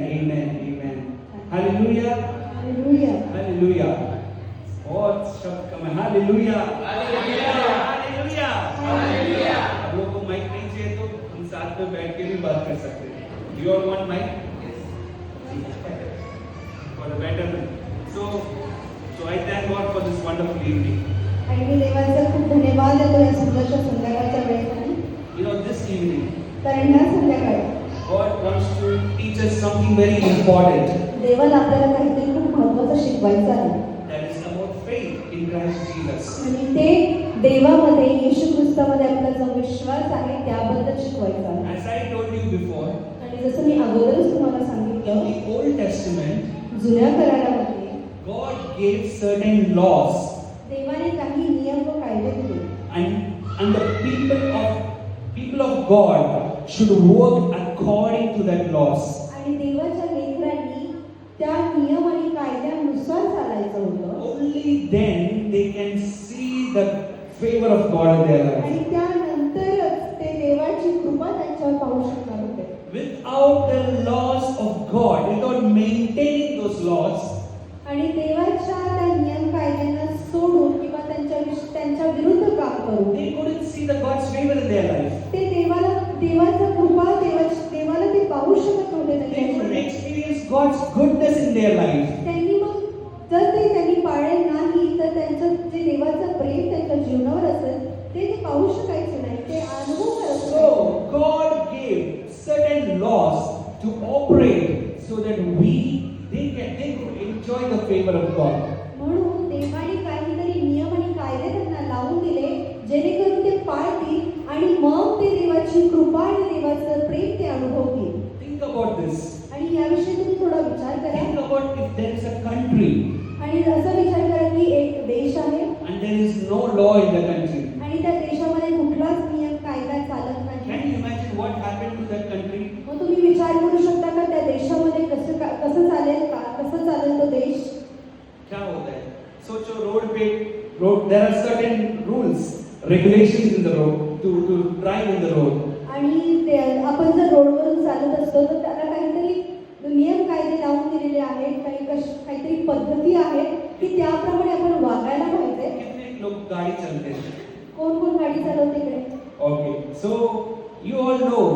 Amen. Amen. Hallelujah. Hallelujah. Hallelujah. बहुत शब्द कम है. Hallelujah. Hallelujah. Hallelujah. Hallelujah. आप लोगों को माइक नहीं चाहिए तो हम साथ में बैठ के भी बात कर सकते हैं. Do you all want mic? For a better. So I thank God for this wonderful evening. आणि मी देवाचा खूप धन्यवाद देतो या सुंदरशा संध्याकाळच्या वेळेसाठी. You know, this evening, कारण ह्या संध्याकाळी God wants to teach us something very important. देवाला आपल्याला काहीतरी खूप महत्त्वाचं शिकवायचं आहे. That is about faith in Christ Jesus. आणि ते देवामध्ये येशू ख्रिस्तामध्ये आपला जो विश्वास आहे त्याबद्दल शिकवायचं आहे. As I told you before, आणि जसं मी अगोदरच तुम्हाला सांगितलं, in the Old Testament, जुन्या करारामध्ये God gave certain laws, देवाने काही नियम व कायदे दिले and the people of God should work according to that laws. आणि देवाच्या लेकरांनी त्या नियम आणि कायद्यानुसार चालायचं होतं. Only then they can see the favor of God in their life. आणि त्यानंतरच ते देवाची कृपा त्यांच्यावर पाहू शकणार होते. Without the laws of God, without maintaining those laws, आणि देवाच्या त्या नियम कायद्यांना सोडून किंवा त्यांच्या विरुद्ध काम करून they couldn't see the God's favor in their life. ते देवाचा कृपा देवाला ते पाहू शकत नव्हते. They couldn't त्यांच्या experience God's goodness in their life. त्यांनी मग जर त्यांनी पाळले नाही तर त्यांचं जे देवाचं प्रेम त्यांच्या जीवनावर असेल ते पाहू शकायचे नाही, ते अनुभव करत So God gave certain laws to operate so that they could enjoy the favor of God. म्हणून देवाने काहीतरी नियम आणि कायदे त्यांना लावून दिले जेणेकरून ते पाळतील आणि मग ते देवाची कृपा आणि देवाचं प्रेम ते अनुभवतील. Think about this. आणि याविषयी तुम्ही थोडा विचार करा. Think about if there is a country आणि असा विचार करा की एक देश आहे and there is no law in the country. आणि त्या देशामध्ये कुठलाच नियम कायदा चालत नाही. Can you imagine what happened to that country? मग तुम्ही विचार करू शकता का त्या देशामध्ये कसं चालेल का, कसं चालेल तो देश. क्या होता है? सोचो road there are certain rules, regulations in the road to drive in the road. आणि आपण जर रोडवरून चालत असतो तर त्याला काहीतरी नियम कायदे लावून दिलेले आहेत, काहीतरी पद्धती आहेत की त्याप्रमाणे आपण वागायला पाहिजे. कितने लोग गाड़ी चलते हैं? कोण गाडी चालवते इकडे? Okay, so you all know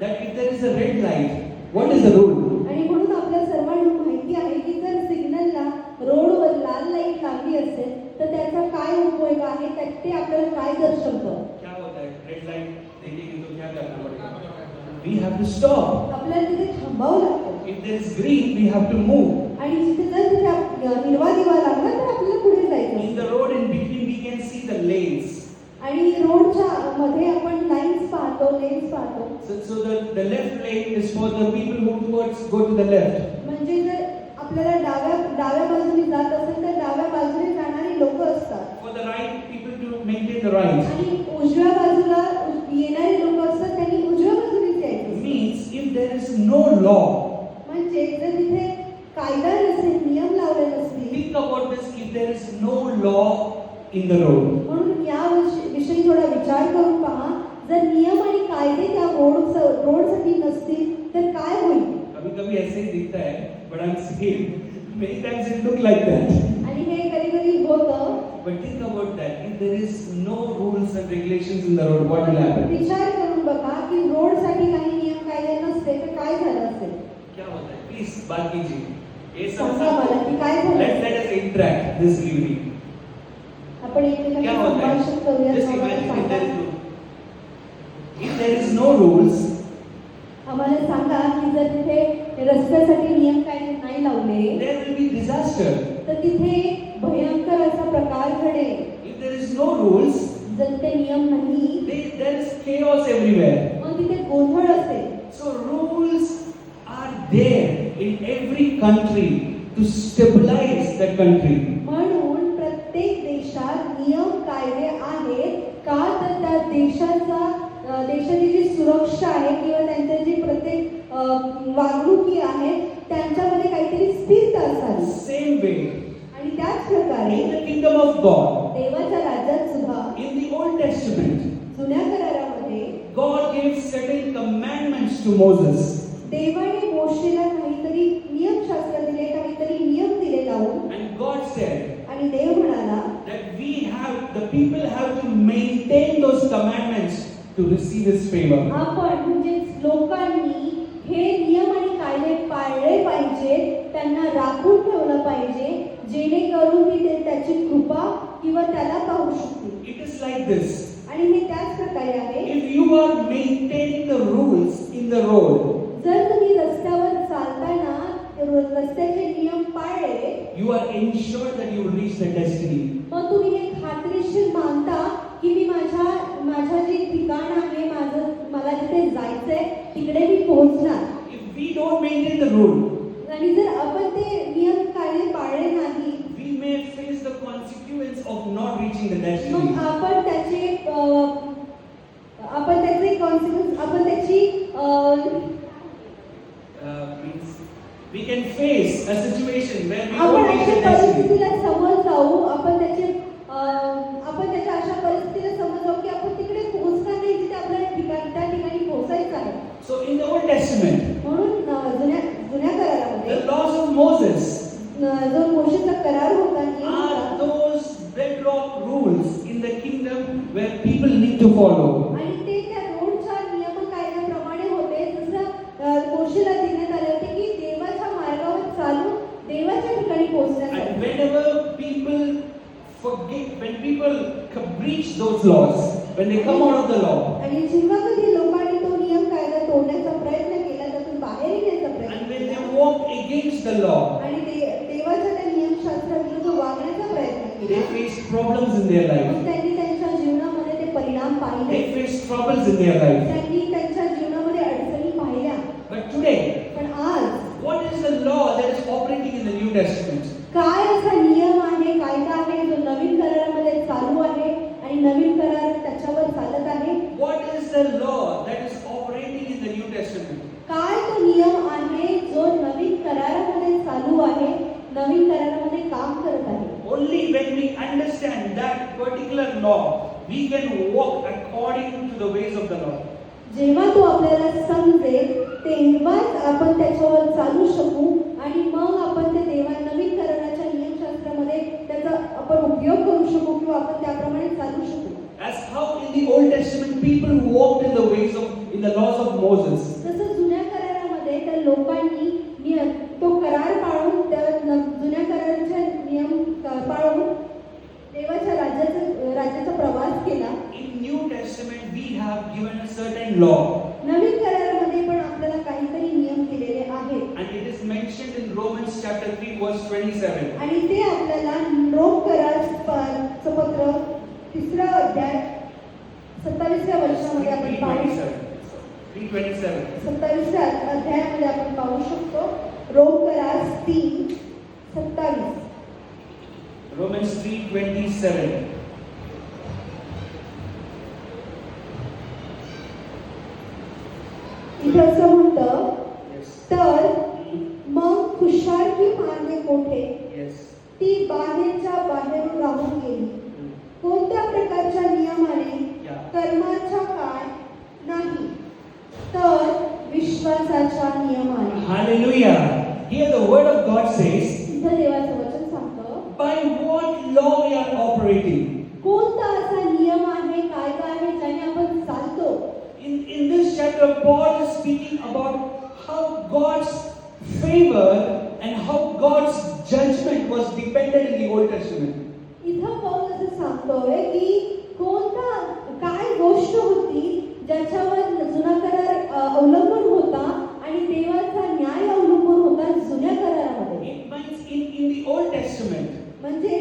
that if there is a red light, what is the rule? आणि म्हणून आपल्या सर्वांना माहिती आहे की जर सिग्नलला रोडवर लाल लाईट लागली असेल तर त्याचा काय उपयोग आहे, ते आपल्याला काय दर्शवतं. क्या होता है? रेड लाइट देखेंगे तो क्या करना पड़ेगा? We have to stop. आपल्याला तिथे थांबावं लागतं. If there is green, we have to move. आणि जिथे जर हिरवा दिवा लागला तर आपल्याला पुढे जायचं. In the road in between, we can see the lanes. आणि रोडच्या मध्ये आपण लाईन्स पाहतो, लेन्स पाहतो. So the left lane is for the people who go to the left. म्हणजे जर आपल्याला डाव्या बाजूने जात असेल तर डाव्या बाजूने जाणारी लोक असतात. For the right people to maintain the right. आणि उजव्या बाजूला येणारी लोक असतात, त्यांनी उजव्या बाजूनेच यायचं. Means if there is no law. म्हणजे जर तिथे कायदा नसेल, नियम लावले नसतील. Think about this. If there is no law in the road. म्हणून या विषयी थोडा विचार करून पहा. जर नियम आणि कायदे त्या रोडसाठी नसतील तर काय होईल. कभी-कभी ऐसे ही दिखता है, but I'm saying many times it look like that. आणि हे कधी-कधी होतं. But think about that. If there is no rules and regulations in the road, what will happen? विचार करून बघा की रोडसाठी काही नियम कायदे नसते तर काय झालं असेल. क्या होता है? Please बात कीजिए. ये सांगा मला की काय झालं. Let us interact this evening. आपण एकमेकांशी क्या होता है? संभाषण करूया. Just आम्हाला imagine सांगा. if there is no rules, आम्हाला सांगा की जर तिथे रस्त्यासाठी नियम कायदे नाही लावले there will be disaster. तर तिथे भयंकर असा प्रकार घडेल. If there is no rules, जर ते नियम नाही there is chaos everywhere. मग तिथे गोंधळ असेल. So rules are there in every country to stabilize that country. म्हणून प्रत्येक देशात नियम कायदे आहेत का तर त्या देशाची जी सुरक्षा आहे किंवा त्यांच्या जी प्रत्येक वागणुकी आहेत त्यांच्यामध्ये काहीतरी स्थिरता असावी. Same way, आणि त्याच प्रकारे in the kingdom of God, देवाच्या राज्यात सुद्धा in the Old Testament, जुन्या करारामध्ये God gave certain commandments to Moses. देवाने मोशेला काहीतरी the people have to maintain those commandments to receive His favor. आपण म्हणजे लोकांनी हे नियम आणि कायदे पाळले पाहिजे, त्यांना राखून ठेवलं पाहिजे, जेणेकरून ते त्याची कृपा किंवा त्याला पाहू शकतील. It is like this. आणि हे त्याच प्रकारे आहे. If you are maintaining the rules in the road, जर तुम्ही रस्त्यावर चालताना रस्त्याचे नियम पाळले, you are ensured that you will reach the destiny. मग तुम्ही हे खात्रीशीर मानता की मी माझ्या जे ठिकाण आहे, मला जिथे जायचंय तिकडे मी पोहोचणार. If we don't maintain the rule, आणि जर आपण ते नियम कायदे पाळले नाही, we may face the consequence of not reaching the मग destiny. आपण त्याचे कॉन्सिक्वेन्स आपण त्याची Means we can face a situation where we आपण don't reach अशा the destiny. परिस्थितीला समोर जाऊ, आपण त्याच्या अशा परिस्थितीला समोर जाऊ की आपण तिकडे पोहोचणार नाही जिथे आपल्याला त्या ठिकाणी पोहोचायचं आहे. So in the Old Testament, म्हणून जुन्या करारामध्ये the laws of Moses जो मोशेचा करार होता, नियम are होता, those bedrock rules in the kingdom where people need to follow. आणि ते त्या रोडच्या नियम कायद्याप्रमाणे होते, जसं मोशेला देण्यात आले होते की देवाच्या मार्गावर चालून देवाच्या ठिकाणी पोहोचण्यासाठी. And whenever people forget, when people breach those laws, when they come out of the law, आणि जेव्हा कधी लोकांनी तो नियम कायदा तोडण्याचा प्रयत्न केला, त्यातून बाहेर येण्याचा प्रयत्न and when केला, they walk against the law, आणि देवाच्या त्या नियमशास्त्राविरुद्ध वागण्याचा प्रयत्न they केला, face problems in their मग life. त्यांनी त्यांच्या जीवनामध्ये ते परिणाम पाहिले, They face troubles in their life. त्यांनी त्यांच्या जीवनामध्ये अडचणी पाहिल्या. But today, पण आज what is the law that is operating in the New Testament? काय असा नियम आहे, कायदा आहे जो नवीन करारामध्ये चालू आहे आणि नवीन करार त्याच्यावर चालत आहे? What is the law that is operating in the New Testament? काय तो नियम आहे जो नवीन करारामध्ये चालू आहे, नवीन करारामध्ये काम करत आहे? Only when we understand that particular law, we can walk according to the ways of the Lord. जेव्हा तो आपल्याला समजेल तेव्हाच आपण त्याच्यावर चालू शकू, आणि मग आपण ते नवीन कराराच्या नियमशास्त्रामध्ये त्याचा आपण उपयोग करू शकू किंवा आपण त्याप्रमाणे चालू शकू. As how in the Old Testament people walked in the ways of, in the laws of Moses. तसं जुन्या करारामध्ये त्या लोकांनी तो करार पाळून, त्या जुन्या कराराचे नियम पाळून देवाच्या राज्याचा प्रवास केला. In New Testament we have given a certain law, नवीन करारामध्ये पण आपल्याला काहीतरी नियम केलेले आहेत, and it is mentioned in Romans chapter 3 verse 27. आणि ते आपल्याला रोम कराराचं पत्र 3 अध्याय 27व्या वर्षामध्ये आपण पाहू शकतो. 3:27. 27व्या अध्यायामध्ये आपण पाहू शकतो. रोम करार 3:27. Romans 3:27. इथं असं म्हणतं, Yes. तर मग खुशालकी मार्गे कोठे, Yes. ती बाहेरच्या बाहेरून राहून गेली. कोणत्या प्रकारच्या नियमाने? Yeah. कर्माच्या काय नाही, तर विश्वासाच्या नियमाने. Hallelujah. Here the word of God says, इथं देवाचं वचन सांगतं, by what law we are operating. कोणता असा नियम आहे, कायदा आहे ज्याने आपण चालतो. In this chapter, Paul is speaking about how God's favor and how God's judgment was dependent in the Old Testament. इथं पाऊल असं सांगतोय की काय गोष्ट होती ज्याच्यावर जुना करार अवलंबून होता आणि देवाचा न्याय अवलंबून होता जुन्या करारामध्ये. It means in the Old Testament, म्हणजे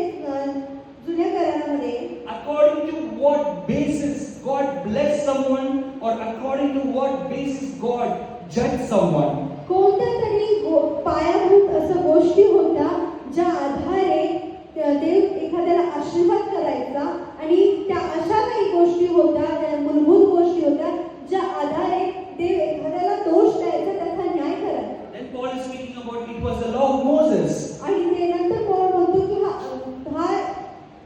जुन्या करारामध्ये according to what basis God blessed someone, or according to what basis God judged someone. कोणत्या तरी पायाभूत असं गोष्टी होत्या ज्या आधारे देव एखाद्याला आशीर्वाद करायचा, आणि त्या अशा काही गोष्टी होत्या, त्या मूलभूत गोष्टी होत्या ज्या आधारे देव एखाद्याला दोष द्यायचा, त्याचा न्याय करायचा. Then Paul is speaking about it was the law of Moses. आणि ते नंतर पौल म्हणतो की हा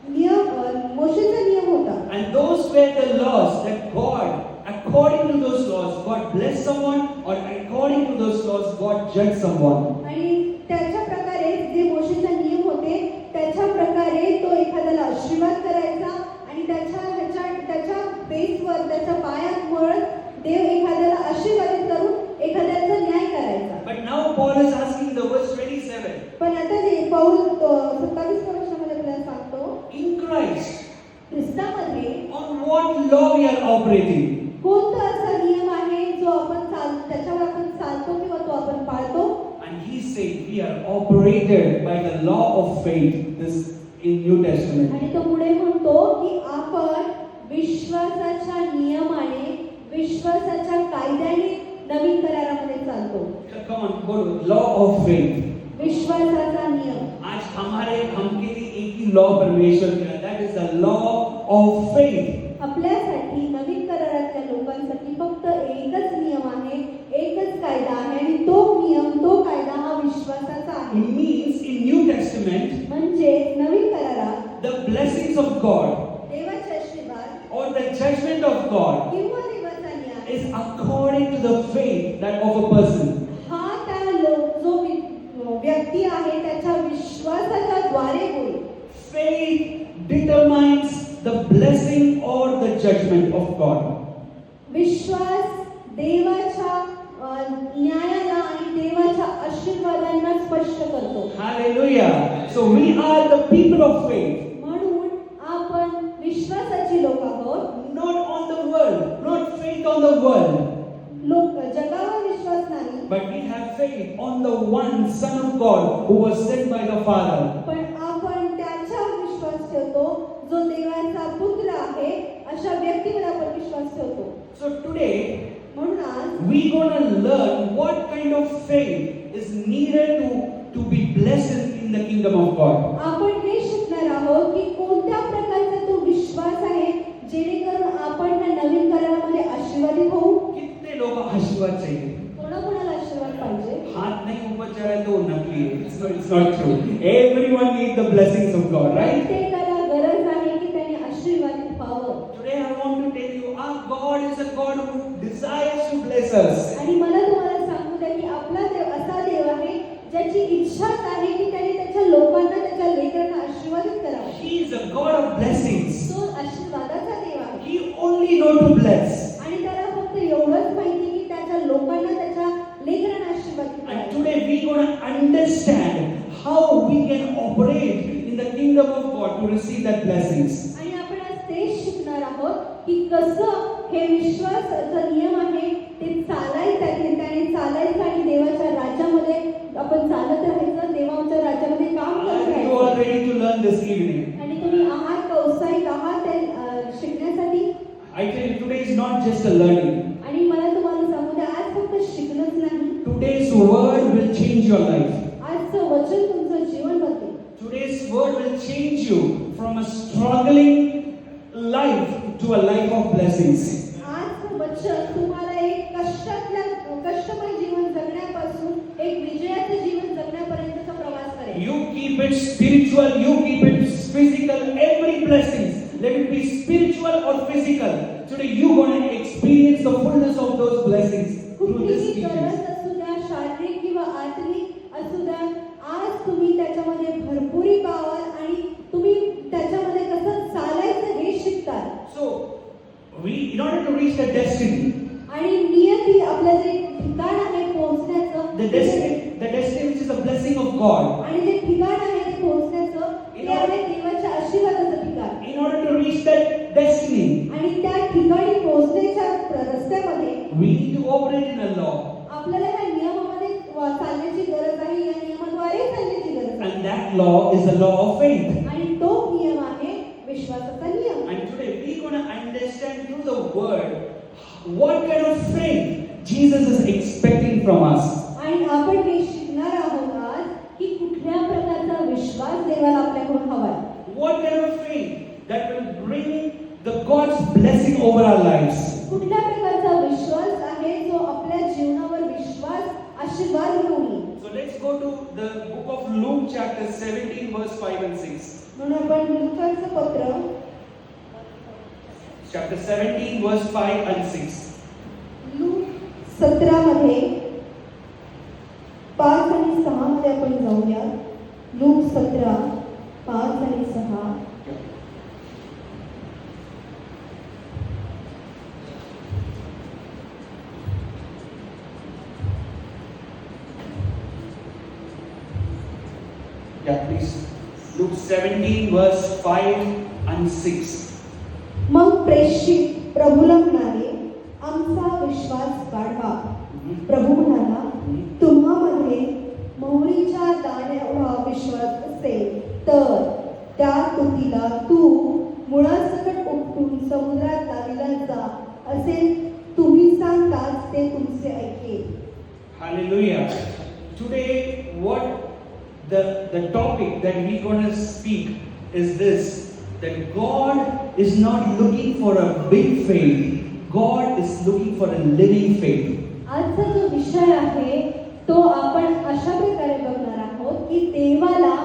नियम मोशेचा नियम होता. And those were the laws that God, according to those laws, God blessed someone, or according to those laws, God judged someone. आणि त्याच्या प्रकारे जे मोशेचे नियम होते त्याच्या प्रकारे तो एखाद्याला आशीर्वाद करायचा त्याच्या पायात मुळत देव एखाद्याला आशीर्वादित करून एखाद्याचा न्याय करायचा. But now Paul is asking the verse 27. पण आता ते पौल 27व्या वर्षामध्ये आपल्याला सांगतो, In Christ, ख्रिस्तामध्ये on what law we are operating? कोणता असा नियम आहे जो आपण त्याच्यावर आपण चालतो किंवा तो आपण पाळतो? And he said we are operated by the law of faith. This in New Testament. आणि तो पुढे म्हणतो की आपण विश्वासाच्या नियमाने, विश्वासाच्या कायद्याने नवीन करारामध्ये चालतो. Come on, go to law of faith. विश्वासाचा नियम. आज हमके लिए एक ही लॉ परमेश्वर ने दिया. That is the law of faith. आपल्यासाठी नवीन करारातल्या लोकांसाठी फक्त एकच नियम आहे, एकच कायदा आहे आणि तो नियम, तो कायदा हा विश्वासाचा आहे. It means in New Testament, म्हणजे नवीन करारात the blessings of God देवाचे आशीर्वाद or the judgment of God किंवा देवाचा न्याय is according to the faith that of a person. हा त्या जो व्यक्ती आहे त्याच्या विश्वासाच्या द्वारे होईल. Faith determines the blessing or the judgment of God. विश्वास देवाच्या न्यायाला आणि देवाच्या आशीर्वादांना स्पष्ट करतो. Hallelujah. So we are the people of faith. म्हणून आपण विश्वासाची लोक आहोत. Not on the world, not faith on the world, लोक जगावर विश्वास नाही, but we have faith on the one Son of God who was sent by the Father. पण आपण त्याच्यावर विश्वास ठेवतो जो देवाचा पुत्र आहे. अशा व्यक्तीवर आपण विश्वास ठेवतो. So today म्हणून आज we gonna learn what kind of faith is needed to be blessed in the kingdom of God. आपण हे शिकणार आहोत की कोणत्या प्रकारचा तो विश्वास आहे जेणेकरून आपण या नवीन करारामध्ये आशीर्वादित होऊ. कितने लोग आशीर्वाद चाहिए? कोणाकोणाला आशीर्वाद पाहिजे? हाथ नहीं ऊपर चढ़ा है तो नकली है. It's not true. Everyone needs the blessings of God, right? प्रत्येकाला गरज आहे की त्याने आशीर्वादित व्हावं. Today I want to tell you, our God is a God who desires to bless us. आणि मला तुम्हाला सांगू द्या की आपला देव असा देव आहे ज्याची इच्छा आहे की त्याने त्याच्या लोकांना, त्याच्या लेकरांना आशीर्वादित करावं. He is a God of blessings. तो आशीर्वादाचा देव आहे. He only knows to bless. आणि त्याला फक्त एवढंच माहिती की त्याच्या लोकांना, त्याच्या लेकरांना आशीर्वादित And करावं. today we gonna understand how we can operate in the kingdom of God to receive that blessings. आणि आपण आज तेच शिकणार आहोत की कसं हे विश्वासाचा नियम आहे ते चालायचं, त्याने चालायचं आणि देवाच्या राज्यामध्ये आपण चालत राहायचं, देवाच्या राज्यामध्ये काम करत Are you राहायचं. all ready to learn this evening? आणि तुम्ही आहात का उत्साहित आहात ते शिकण्यासाठी? I tell you, today is not just a learning. आणि मला तुम्हाला सांगू द्या आज फक्त शिकणंच नाही, Today's word will change your life. आजचं वचन तुमचं जीवन बदलेल. Today's word will change you from a struggling life to a life of blessings. आजचं वचन तुम्हाला एक कष्टमय जीवन जगण्यापासून एक विजयाचं जीवन जगण्यापर्यंतचा प्रवास करेल. You keep it spiritual, you keep it physical, every blessings, let it be spiritual or physical. Today you gonna experience the fullness of those blessings through this कुठलीही teaching. गरज असू द्या, शारीरिक किंवा आत्मिक असू द्या, आज तुम्ही त्याच्यामध्ये भरपुरी पावाल आणि तुम्ही त्याच्यामध्ये कसं चालायचं हे शिकता. So in order to reach the destiny, आणि नियती आपलं जे ठिकाण आहे पोहोचण्याचं, the destiny which is a blessing of God. आणि जे ठिकाण आहे ते पोहोचण्याचं ते आहे देवाच्या आशीर्वादाचं ठिकाण. In order to reach that destiny, आणि त्या ठिकाणी पोहोचण्याच्या रस्त्यामध्ये we need to operate in a law. आपल्याला या नियमामध्ये चालण्याची गरज आहे, या नियमाद्वारे चालण्याची गरज आहे. And that law is the law of faith. आणि तो नियम आहे विश्वासाचा नियम. And today we're going to understand through the word what kind of faith Jesus is expecting from us. आणि आपण हे शिकणार आहोत आज की कुठल्या प्रकारचा विश्वास देवाला आपल्याकडून हवा आहे. What kind of faith that will bring the God's blessing over our lives. कुठल्या प्रकारचा विश्वास आहे जो आपल्या जीवनावर विश्वास आशीर्वाद घेऊन येईल. So let's go to the book of Luke chapter 17 verse 5 and 6. म्हणून आपण लूकाचं पत्र Chapter 17 verse 5 and 6. लूक 17 मध्ये 5 आणि 6 मध्ये आपण जाऊया. लूक 17 5 आणि 6. Yeah, please. Luke 17, verse 5 and 6. मग प्रेषित प्रभूला म्हणाले, आमचा विश्वास वाढवा. प्रभू म्हणाला, तुम्हामध्ये मोहरीच्या दाण्याएवढा विश्वास असेल तर त्या तुतीला तू मुळासकट उपटून समुद्रात टाकला जा, असे तुम्ही सांगताच ते तुमचे ऐकेल. Hallelujah. Today, the topic that we're going to speak is this, that God is not looking for a big faith. God is looking for a living faith. आजचा जो विषय आहे तो आपण अशा प्रकारे बघणार आहोत की देवाला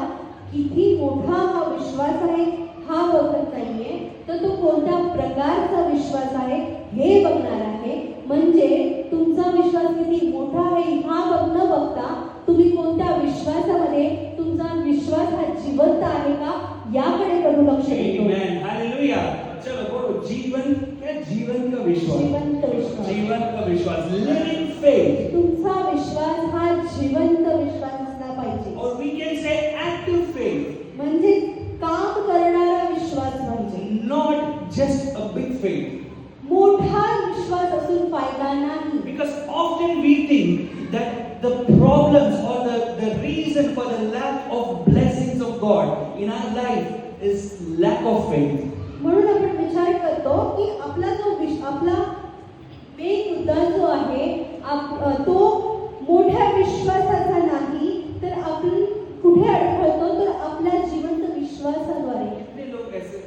किती मोठा हा विश्वास आहे हा बघत नाहीये, तर तो कोणत्या प्रकारचा विश्वास आहे हे बघणार आहे. म्हणजे तुमचा विश्वास किती मोठा आहे हा न बघता तुम्ही कोणत्या विश्वासामध्ये, तुमचा विश्वास हा जिवंत आहे का याकडे प्रभू लक्ष देतो. Amen. Hallelujah. चलो बोलो, जीवन का विश्वास. जिवंत विश्वास. जीवन का विश्वास. Living faith. तुमचा विश्वास हा जिवंत विश्वास असला पाहिजे. Or we can say active faith. म्हणजे काम करणारा विश्वास पाहिजे. Not just a big faith. मोठा विश्वास असून फायदा नाही. Because often we think that the problems or the reason for the lack of blessings of God in our life is lack of faith. म्हणून आपण विचार करतो की आपला मेन मुद्दा जो आहे तो मोठ्या विश्वासाचा नाही, तर आपण कुठे अडखळतो तर आपल्या जिवंत विश्वासाद्वारे. कितने लोग ऐसे,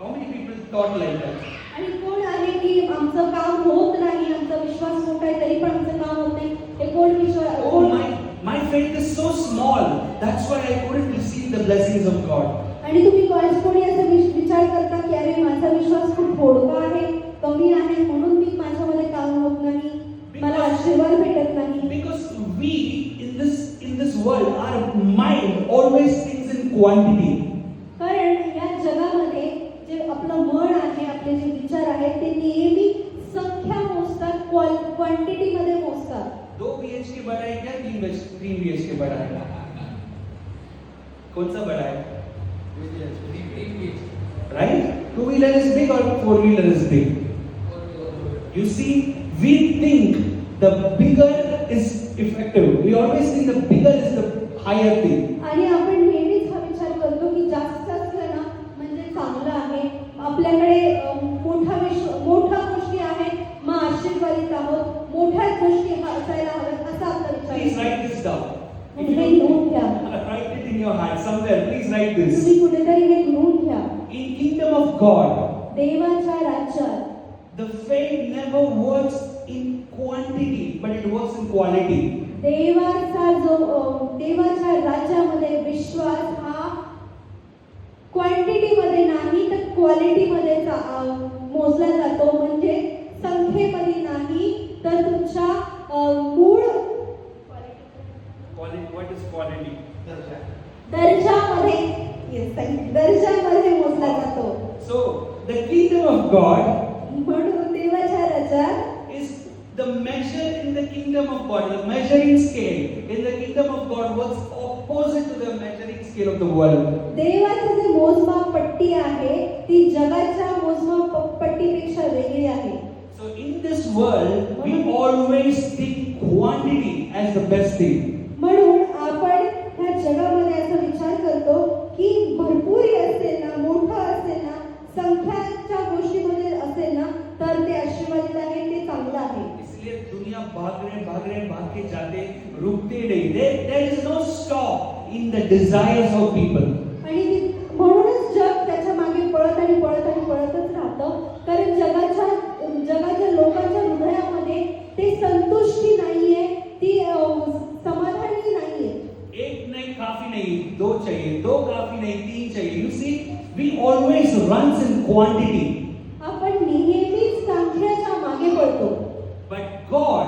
how many people thought like that? आणि कोण आहे की आमचं काम होत नाही, आमचा विश्वास मोठा आहे तरी पण आमचं काम होत नाही, हे कोण विश्वास. Oh, my faith is so small, that's why I couldn't receive the blessings of God. आणि तुम्ही कोणी असं विचार करता की अरे माझा विश्वास खूप थोडका आहे, कमी आहे, म्हणून मी माझ्यामध्ये काम होत नाही, मला आशीर्वाद भेटत नाही. Because we in this world, our mind always thinks in quantity. कारण या जगामध्ये जे आपलं मन आहे, आपले जे विचार आहेत ते नेहमी संख्या मोजतात, क्वांटिटी मध्ये मोजतात. 2 BHK बड़ा है क्या 3 BHK बड़ा है? कौन सा बड़ा है? Right? 2-wheeler is big or 4-wheeler is big? You see, we think the bigger is effective. We always think the bigger is the higher thing. आणि आपण नेहमीच हा विचार करतो की जास्त असलं ना म्हणजे चांगलं आहे, आपल्याकडे मोठ्या गोष्टी आहेत, मग आशीर्वादित आहोत, मोठ्याच गोष्टी असायला हव्यात असा आपला विचार. Please write this down. हे लिहून घ्या. Write it in your heart somewhere. Please write this. तुम्ही कुठेतरी हे लिहून घ्या. In kingdom of God, देवाच्या राज्यात the faith never works in quantity, but it works in quality. देवाच्या राज्यामध्ये विश्वास हा क्वांटिटी मध्ये नाही तर क्वालिटी मध्ये मोजला जातो. म्हणजे संख्येमध्ये नाही तर तुमच्या मूळ What is quality? दर्जामध्ये मोजला जातो. So the kingdom of God म्हणून देवाच्या राज्यात is the measure in the kingdom of God, the measuring scale in the kingdom of God works opposite to the measuring scale of the world. देवाचं जे मोजमाप पट्टी आहे ती जगाच्या मोजमाप पट्टीपेक्षा वेगळी आहे. So in this world we always think quantity as the best thing. म्हणून आपण ह्या जगामध्ये असा विचार करतो की भरपूर असेल ना, मोठं असेल ना, संख्याच्या गोष्टीमध्ये असेल ना तर ते आशीर्वादित आहे, ते चांगलं आहे. इसलिए दुनिया भाग के जाते रुकते नहीं. There is no stop in the desires of people. आणि म्हणूनच जग त्याच्या मागे पळतच राहतं. कारण जगाच्या लोकांच्या हृदयामध्ये ते संतुष्टी नाहीये, ती समाधानी नाहीये. एक नहीं काफी नहीं, 2 चाहिए, 2 काफी नहीं, 3 चाहिए. You see, we always runs in quantity. आपण नेहमीच संख्येच्या मागे पळतो. But God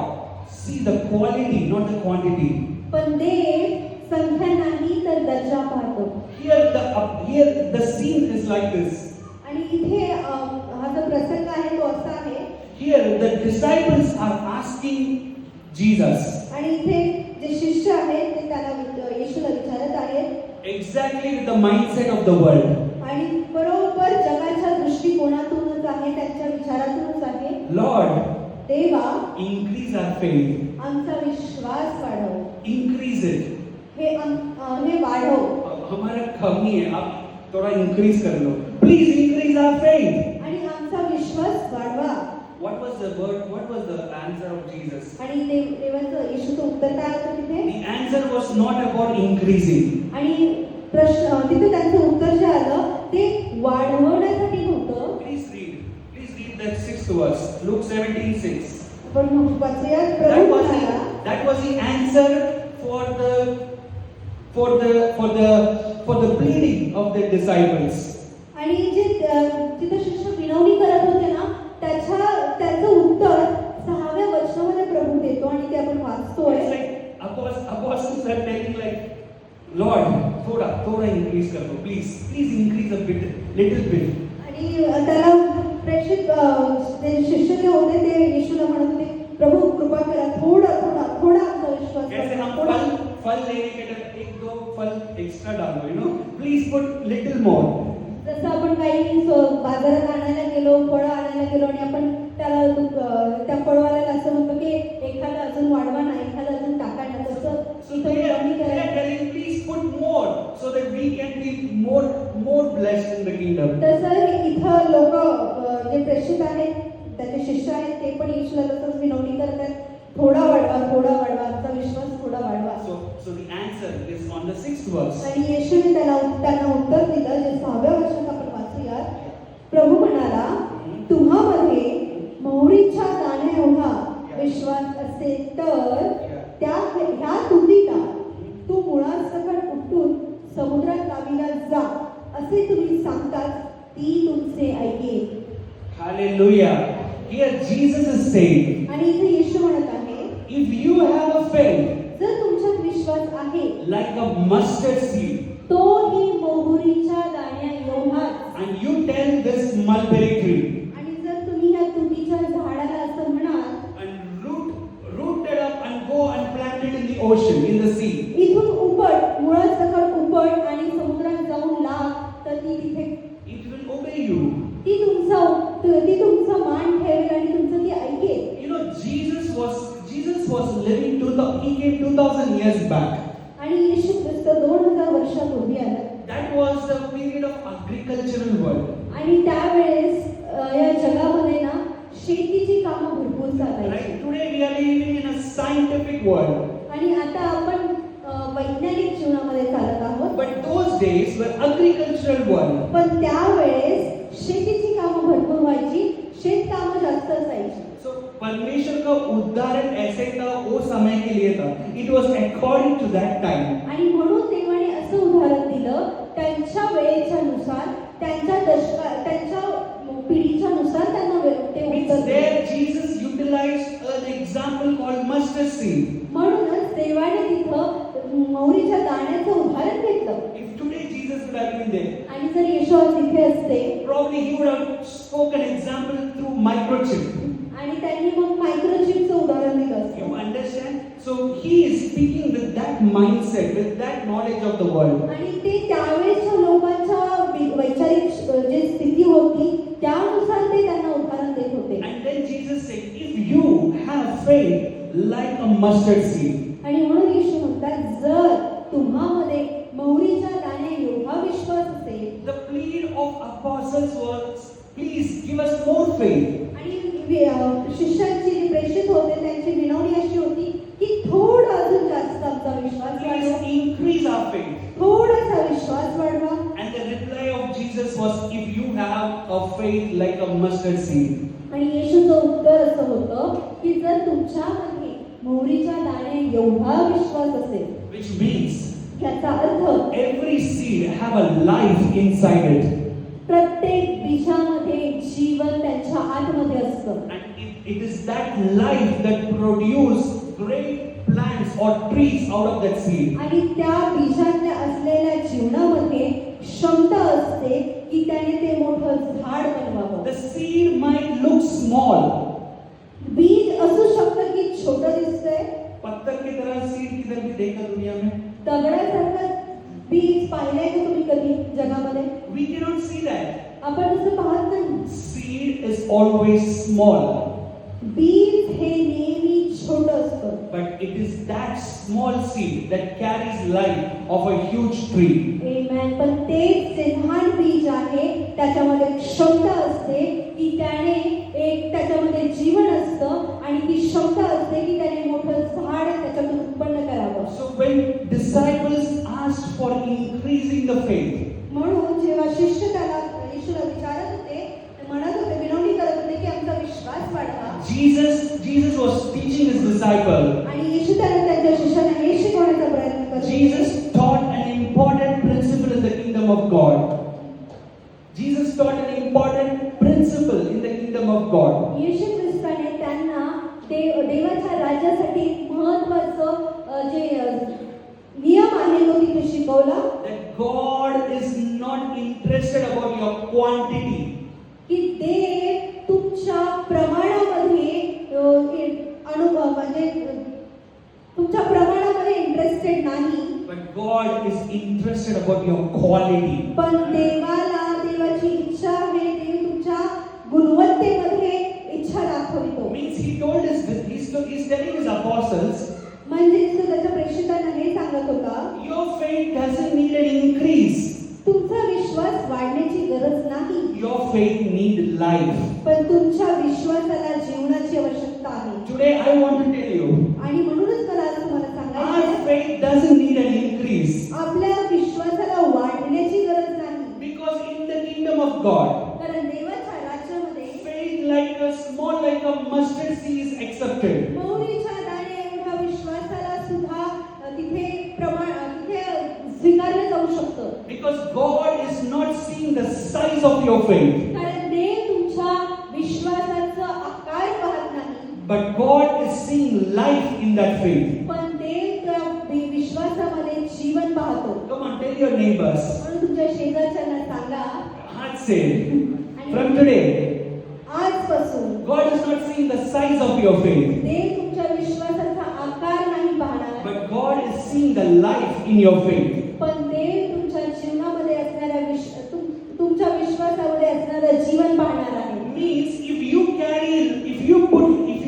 see the quality, not the quantity. पण देव संख्या नाही तर दर्जा पाहतो. Here the scene is like this. आणि इथे हा जो प्रसंग आहे तो असा आहे. Here the disciples are asking Jesus. आणि इथे जे शिष्य आहेत ते त्याला येशूला विचारत आहेत exactly with the mindset of the world. आणि बरोबर जगाच्या दृष्टिकोनातूनच आहे, त्यांच्या विचारातूनच आहे. Lord, देवा, increase our faith. आमचा विश्वास वाढव, Increase it. हे वाढव. हमारा कमी है, आप थोड़ा increase कर low. Please increase our faith. आणि आमचा विश्वास वाढवा. What was the word? What was the answer of Jesus? आणि देवाचं येशूचं उत्तर काय होतं तिथे? The answer was not about increasing. आणि प्रश्न तिथे त्यांचं उत्तर जे आलं ते वाढवण्यासाठी नव्हतं. Please read that 6th verse. Luke 17:6. पण वाचूया. प्रभू म्हणाला, That was the answer for the pleading of the disciples. आणि जे तिथे शिष्य विनवणी करत होते ना, त्याचं उत्तर 6व्या वचनामध्ये प्रभू देतो आणि ते आपण वाचतोय. It's like apostles are telling like, Lord, थोड़ा increase कर दो, please increase a bit, little bit. आणि त्याला प्रेषित जे शिष्य जे होते ते येशूला म्हणत होते, प्रभू कृपा करा, थोडा आमचा विश्वास कैसे हम थोडा. फल लेने के लिए एक दो फल एक्स्ट्रा डाल दो, प्लीज पुट लिटिल मोर. जसं आपण काही बाजारात आणायला गेलो, फळं आणायला गेलो आणि आपण त्या फळवाल्याला असं म्हणतो की एखादं अजून वाढवा ना, एखादं अजून टाका ना, तसं इथं कमी करायचं. Please put more so that we can be more blessed in the kingdom. तसं इथं लोक जे प्रेषित आहेत, त्याचे शिष्य आहेत, ते पण येशूला तसंच विनवणी करतात, थोडा वाढवा, आमचा विश्वास थोडा वाढवा. So the answer is on the 6th verse. आणि येशूने त्यांना उत्तर दिलं, जे 6व्या वचनात आपण वाचूया. प्रभू म्हणाला, तुम्हामध्ये मोहरीच्या दाण्या एवढा विश्वास असेल तर ह्या तुतीला तू मुळासकट उठून समुद्रात लावीला जा असे तुम्ही सांगताच ती तुमचे ऐकेल. Hallelujah. Here Jesus is saying, आणि इथे येशू म्हणत आहे, if you have a faith जर तुमच्यात विश्वास आहे like a mustard seed, तोही मोहरीच्या दाण्या एवढाच, and you tell this mulberry tree, आणि जर तुम्ही या तुतीच्या झाडाला असं म्हणाल, and root it up and go and plant it in the ocean, in the sea, इथून उपट, मुळात सकट उपट आणि समुद्रात जाऊन लाग, तर ती तिथे it will obey you. ती तुमचा मान ठेवेल आणि तुमचं ती ऐकेल. Jesus was living he came 2000 years back. आणि येशू ख्रिस्त 2000 वर्षापूर्वी आला. That was the period of agricultural world. आणि त्यावेळेस या जगामध्ये ना शेतीची कामं भरपूर चालायची. Right? Today we are living in a scientific world. आणि आता आपण वैज्ञानिक जीवनामध्ये चालत आहोत. But those days were agricultural world. पण त्यावेळेस शेतीची कामं भरपूर व्हायची, शेतकामं जास्त असायची. So परमेश्वर का उद्धारण ऐसे था वो समय के लिए था. It was according to that time. आणि म्हणून देवाने असं उदाहरण दिलं, त्यांच्या वेळेच्या नुसार, त्यांच्या पिढीच्या नुसार त्यांना ते उत्तर दिलं. There Jesus utilized an example called mustard seed. म्हणूनच देवाने तिथं मोहरीच्या दाण्याचं उदाहरण घेतलं. If today Jesus would have been there, आणि जर येशू तिथे असते, probably he would have spoken example through microchip. आणि त्यांनी मग मायक्रोचिपचं उदाहरण दिलं You असतं. understand? So he is speaking with that mindset, with that knowledge of the world. आणि ते त्यावेळेच्या लोकांच्या वैचारिक जे स्थिती होती त्यानुसार ते त्यांना उदाहरण देत होते. And then Jesus said, if you have faith like a mustard seed. आणि म्हणून येशू म्हणतात, जर तुम्हामध्ये मोहरीच्या दाण्या एवढा विश्वास असेल. The plea of apostles was, please give us more faith. आणि शिष्यांची जी प्रेषित होते त्यांची विनवणी अशी होती की थोडा अजून जास्त आमचा विश्वास Please वाढवा, increase our faith. थोडासा विश्वास वाढवा. And the reply of Jesus was, if you have a faith like a mustard seed. आणि येशूचं उत्तर असं होतं की जर तुमच्यामध्ये मोहरीच्या दाण्या एवढा विश्वास असेल, Which means याचा अर्थ every seed have a life inside it. प्रत्येक बीजामध्ये जीवन त्यांच्या आतमध्ये असतं. And it is that life that produce great plants or trees out of that seed. आणि त्या बीजातल्या असलेल्या जीवनामध्ये क्षमता असते की त्याने ते मोठं झाड बनवावं. The seed might look small. बीज असू शकतं की छोटं दिसतंय, पत्थर की तरह सीड किधर भी देखा दुनिया में. दगडासारखं बीज पाहिलंय का तुम्ही कधी जगामध्ये? We cannot see that. आपण तसं पाहत नाही. Seed is always small, बीज हे नेहमी छोटं असतं. but it is that small seed that carries life of a huge tree. Amen. पण ते जे लहान बीज आहे त्याच्यामध्ये क्षमता असते की त्याने त्याच्यामध्ये जीवन असतं आणि ती क्षमता असते की त्याने मोठं झाड त्याच्यातून उत्पन्न करावं. So when disciples asked for increasing the faith, म्हणून जेव्हा शिष्य त्याला येशूला विचारत होते, ते म्हणत होते, विनवणी करत होते की आमचा विश्वास वाढवा. Jesus was teaching his disciple. आणि येशू त्यांच्या शिष्याला हे शिकवण्याचा प्रयत्न करत होते. Jesus taught an important principle in the kingdom of God. Jesus taught an important principle in the kingdom of God. येशू ख्रिस्ताने त्यांना देवाच्या राज्यासाठी महत्त्वाचं जे नियम आहे तो तिथे शिकवला. That God is not interested about your quantity. की देव तुमच्या प्रमाणामध्ये अनुभव म्हणजे तुमच्या प्रमाणामध्ये इंटरेस्टेड नाही. But God is interested about your quality. पण देवाची इच्छा आहे, देव तुमच्या गुणवत्तेमध्ये इच्छा दाखवितो. Means he's telling his apostles, म्हणजे तो त्याच्या प्रेषितांना हे सांगत होता, your faith doesn't need an increase. तुमचा विश्वास वाढण्याची गरज नाही. Your faith need life. पण तुमच्या विश्वासाला जीवनाची आवश्यकता आहे. Today I want to tell you, आणि म्हणूनच मला आज तुम्हाला सांगायचं our आहे, faith doesn't need an increase. आपल्या विश्वासाला वाढण्याची गरज नाही. Because in the kingdom of God, कारण देवाच्या राज्यामध्ये faith like a mustard seed is accepted. मोहरीच्या दाणे एवढ्या विश्वासाला सुद्धा तिथे स्वीकारलं जाऊ शकतं. Because God is not seeing the size of your faith, कारण देव तुमच्या विश्वासाचा आकार पाहत नाही, but God is seeing life in that faith. पण देव त्या विश्वासामध्ये जीवन पाहतो. Come on, tell your neighbors. म्हणून तुमच्या शेजारच्यांना सांगा, Heart say, from today, आजपासून God is not seeing the size of your faith, देव तुमच्या विश्वासाचा आकार नाही पाहणार, but God is seeing the life in your faith. पण देव तुमच्या जीवनामध्ये असणाऱ्या तुमच्या विश्वासामध्ये असणारं जीवन पाहणार आहे. Means if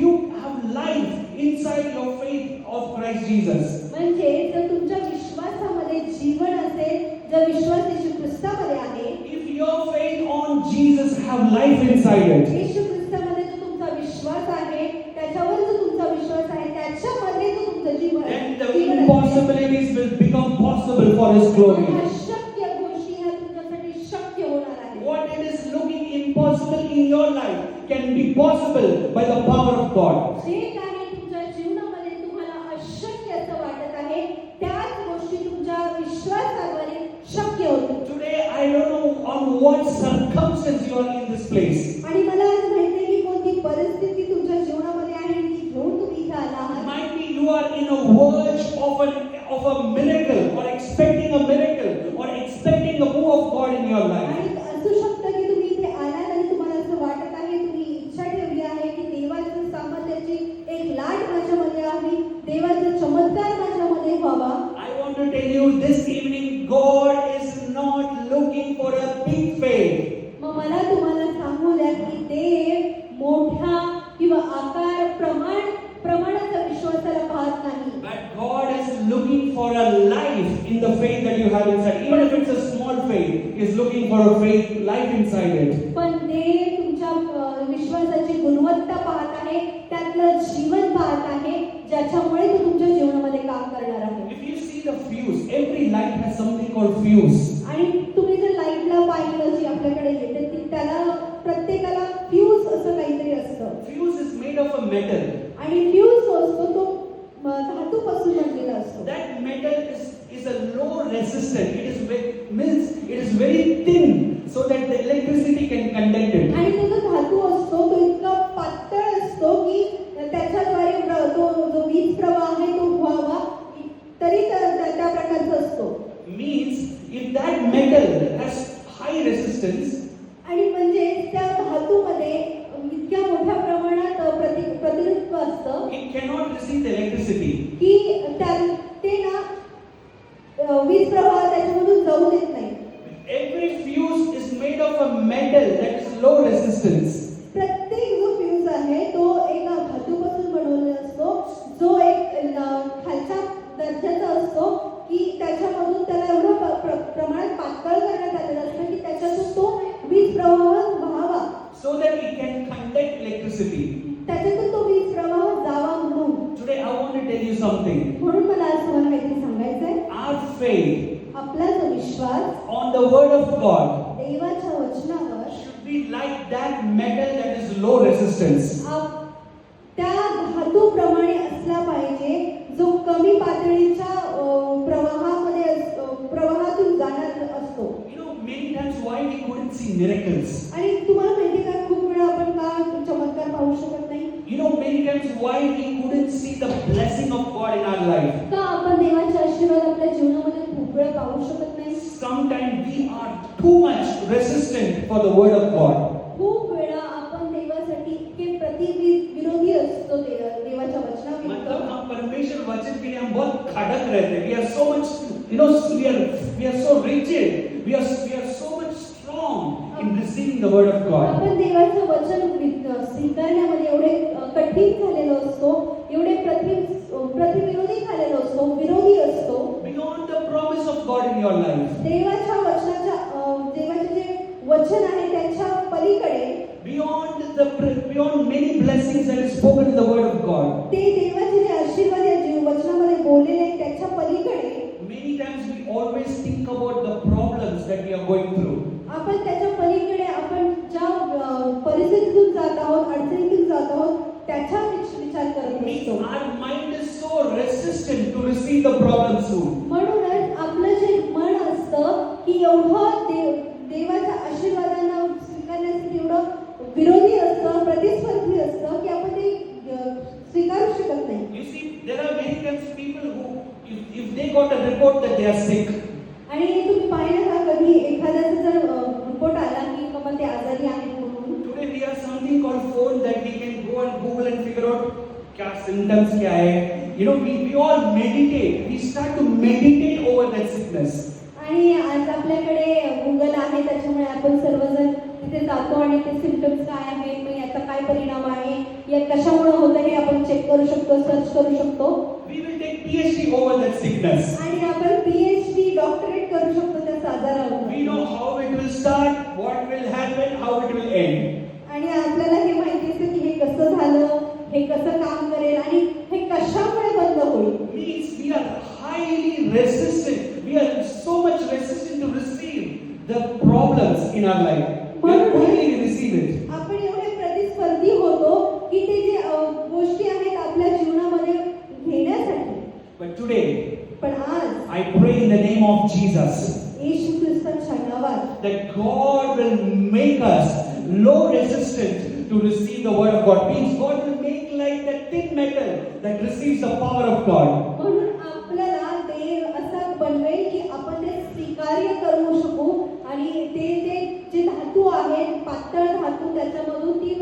you have life inside your faith of Christ Jesus, म्हणजे जर तुमच्या विश्वासामध्ये जीवन असेल, जर विश्वास येशू ख्रिस्तामध्ये आहे, if your faith on Jesus have life inside it, येशू ख्रिस्तामध्ये जो तुमचा विश्वास आहे, त्याच्यावर जो तुमचा विश्वास आहे, त्याच्यामध्ये जो तुमचं जीवन then the जीवन असेल, impossibilities will become possible for His glory. अशक्य गोष्टी ह्या तुमच्यासाठी शक्य होणार आहे. What it is looking impossible in your life can be possible by the power of God. जे काही तुमच्या जीवनामध्ये तुम्हाला अशक्य असं वाटत आहे, त्याच गोष्टी तुमच्या विश्वासाद्वारे शक्य होतील. Today I don't know on what circumstance you are in this place. आणि मला आज माहिती आहे की कोणती परिस्थिती तुमच्या जीवनामध्ये आहे आणि ती घेऊन तुम्ही इथे आला आहात. Might be you are in a verge of a miracle or expecting a miracle or expecting a move of God in your life. आणि असू शकतं की तुम्ही इथे आलात आणि तुम्हाला असं वाटत आहे, तुम्ही इच्छा ठेवली आहे की देवाच्या सामर्थ्याची एक लाट माझ्यामध्ये आहे, देवाचा चमत्कार माझ्यामध्ये व्हावा. I want to tell you this evening, God is not looking for a big faith. मग मला तुम्हाला सांगू द्या की देव मोठा किंवा आकार प्रमाणाचा विश्वासाला पाहत नाही. But God is looking for a life in the faith that you have inside. Even if it's a small faith, He is looking for a faith, life inside it. पण देव तुमच्या विश्वासाची गुणवत्ता पाहत आहे, त्यातलं जीवन पाहत आहे, ज्याच्यामुळे तो तुमच्या जीवनामध्ये काम करणार आहे. If you see the fuse, every light has something called fuse. आणि तुम्ही जर लाईटला पाहिलं जी आपल्याकडे येते त्याला प्रत्येकाला फ्यूज असं काहीतरी असतं. Fuse is made of a metal. आणि फ्यूज जो असतो तो धातूपासून बनलेला असतो. That metal is a low resistant. It is very thin so that the electricity can conduct it. आणि तो जो धातू असतो तो इतका पातळ असतो की त्याच्याद्वारे तो जो वीज प्रवाह आहे तो व्हावा, तरी त्या प्रकारचा असतो. Means if that metal has high resistance, आणि म्हणजे त्या धातूमध्ये इतक्या मोठ्या प्रमाणात प्रतिरोधक असतं it cannot receive the electricity. की ते ना वीज प्रवाह त्याच्यावर of a metal that is low resistance. प्रत्येक जो फ्यूज आहे तो एका धातूपासून बनवलेला असतो, जो एक खालच्या दर्जाचा असतो की त्याच्यामधून त्याला एवढं प्रमाणात पातळ करण्यात आलेलं असतं की त्याच्यातून तो वीज प्रवाह व्हावा, So that it can conduct electricity. त्याच्यातून तो वीज प्रवाह जावा म्हणून. Today I want to tell you something. म्हणून मला आज तुम्हाला काहीतरी सांगायचंय. Our faith आपला जो विश्वास on the word of God देवाच्या वचनावर should be like that metal that is low resistance. त्या धातूप्रमाणे असला पाहिजे जो कमी पातळीच्या प्रवाहातून जाणार असतो. You know, many times why we couldn't see miracles. आणि तुम्हाला माहिती का खूप वेळा आपण का चमत्कार पाहू शकत नाही? You know, many times why we couldn't see the blessing of God in our life. का आपण देवाचे आशीर्वाद आपल्या जीवनामध्ये खूप वेळा पाहू शकत नाही? Sometimes we are too much resistant for the word of God. खूप वेळा आपण देवासाठी इतके विरोधी असतो देवाच्या वचनाविरुद्ध. मतलब हम परमेश्वर वचन के लिए हम बहुत खड़क रहते हैं. We are so much, you know, we are so rigid. We are so much strong in receiving the word of God. आपण देवाचं वचन स्वीकारण्यामध्ये एवढे कठीण झालेलो असतो, एवढे प्रतिविरोधी झालेलो असतो, विरोधी असतो. Beyond the promise of God in your life. देवाच्या देवाचे जे वचन आहे त्याच्या पलीकडे, beyond many blessings that is spoken in the word of God. ते देवाचे जे आशीर्वाद या वचनामध्ये बोललेले आहेत त्याच्या पलीकडे Many times we always think about the problems that we are going through. आपण त्याच्या पलीकडे आपण ज्या परिस्थितीतून जात आहोत, अडचणीतून जात आहोत त्याचा विचार करत Means असतो. our mind is so resistant to receive the problem soon. म्हणूनच आपलं जे मन असतं की एवढं देवाच्या आशीर्वादांना स्वीकारण्यासाठी एवढं विरोधी असतं, प्रतिस्पर्धी असतं की आपण ते स्वीकारू शकत नाही. You see, there are many times people who, if they got a report that they are sick, आणि तुम्ही पाहिलं का कधी एखाद्याचा जर रिपोर्ट आला की बाबा ते आजारी आहेत म्हणून, today we have something called phone that we can go and Google and figure out क्या symptoms क्या है. You know, we all meditate. We start to meditate over that sickness. आणि आज आपल्याकडे गुगल आहे त्याच्यामुळे आपण सर्वजण तिथे जातो आणि ते सिम्पटम्स काय आहेत, मग याचा काय परिणाम आहे, या कशामुळे होतं हे आपण चेक करू शकतो, सर्च करू शकतो. We will take PhD over that sickness. आणि आपण PhD डॉक्टरेट करू शकतो त्या आजारावर. We know how it will start, what will happen, how it will end. आणि आपल्याला हे माहिती असतं की हे कसं झालं, हे कसं काम करेल आणि हे कशामुळे बंद होईल. Means we are highly resistant. We are so much resistant to receive the problems in our life. We are quickly receive it. आपण एवढे प्रतिस्पर्धी होतो की ते जे गोष्टी आहेत आपल्या जीवनामध्ये घेण्यासाठी. But today, पण आज I pray in the name of Jesus येशू ख्रिस्ताच्या नावात that God will make us low resistant to receive the word of God. Means God will make like that thin metal that receives the power of God. म्हणून आपल्याला देव असा बनवेल की आपण ते स्वीकार्य करू शकू आणि ते जे धातू आहेत, पातळ धातू, त्याच्यामधून ती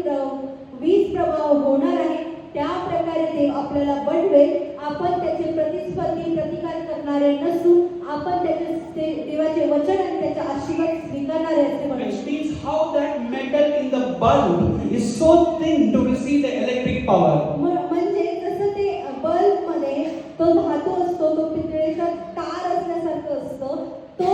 वीज प्रवाह होणार आहे त्या प्रकारे देव आपल्याला बनवेल. आपण त्याचे प्रतिकार करणारे नसून आपण त्याचे देवाचे वचन आणि त्याचे आशीर्वाद स्वीकारणारे असे Which बनवेल. means how that metal in the bulb is so thin to receive the electric power. म्हणजे जसं ते बल्ब मध्ये तो धातू असतो, तो पितळेचा तार असल्यासारखं असतं, तो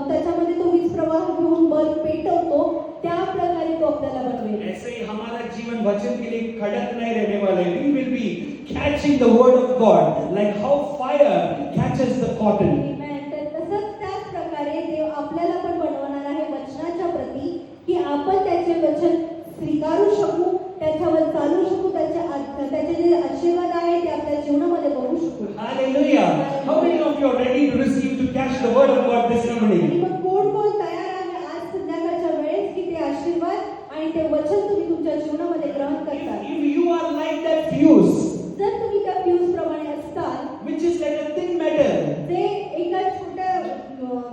त्याच्यामध्ये तो वीज प्रवाह घेऊन बल्ब पेटवतो, त्या प्रकारे तो आपल्याला बनवेल. ऐसे ही हमारा जीवन वचन के लिए खड़क नहीं रहने वाला है. We will be catching the word of God like how fire catches the cotton. तर तसंच त्याच प्रकारे देव आपल्याला पण बनवणार आहे वचनाच्या प्रती की आपण त्याचे वचन स्वीकारू शकू, त्याच्यावर चालू शकू, त्याचे जे आशीर्वाद आहे ते आपल्या जीवनामध्ये बघू शकू. Hallelujah. How many of you are ready to receive, to catch the word of God this आणि evening? मग कोण तयार आहे आज संध्याकाळच्या वेळेस की ते आशीर्वाद आणि ते वचन तुम्ही तुमच्या जीवनामध्ये ग्रहण करता. If you are like that fuse, जर तुम्ही त्या फ्यूज प्रमाणे असताल, which is like a thin metal, जे एका छोट्या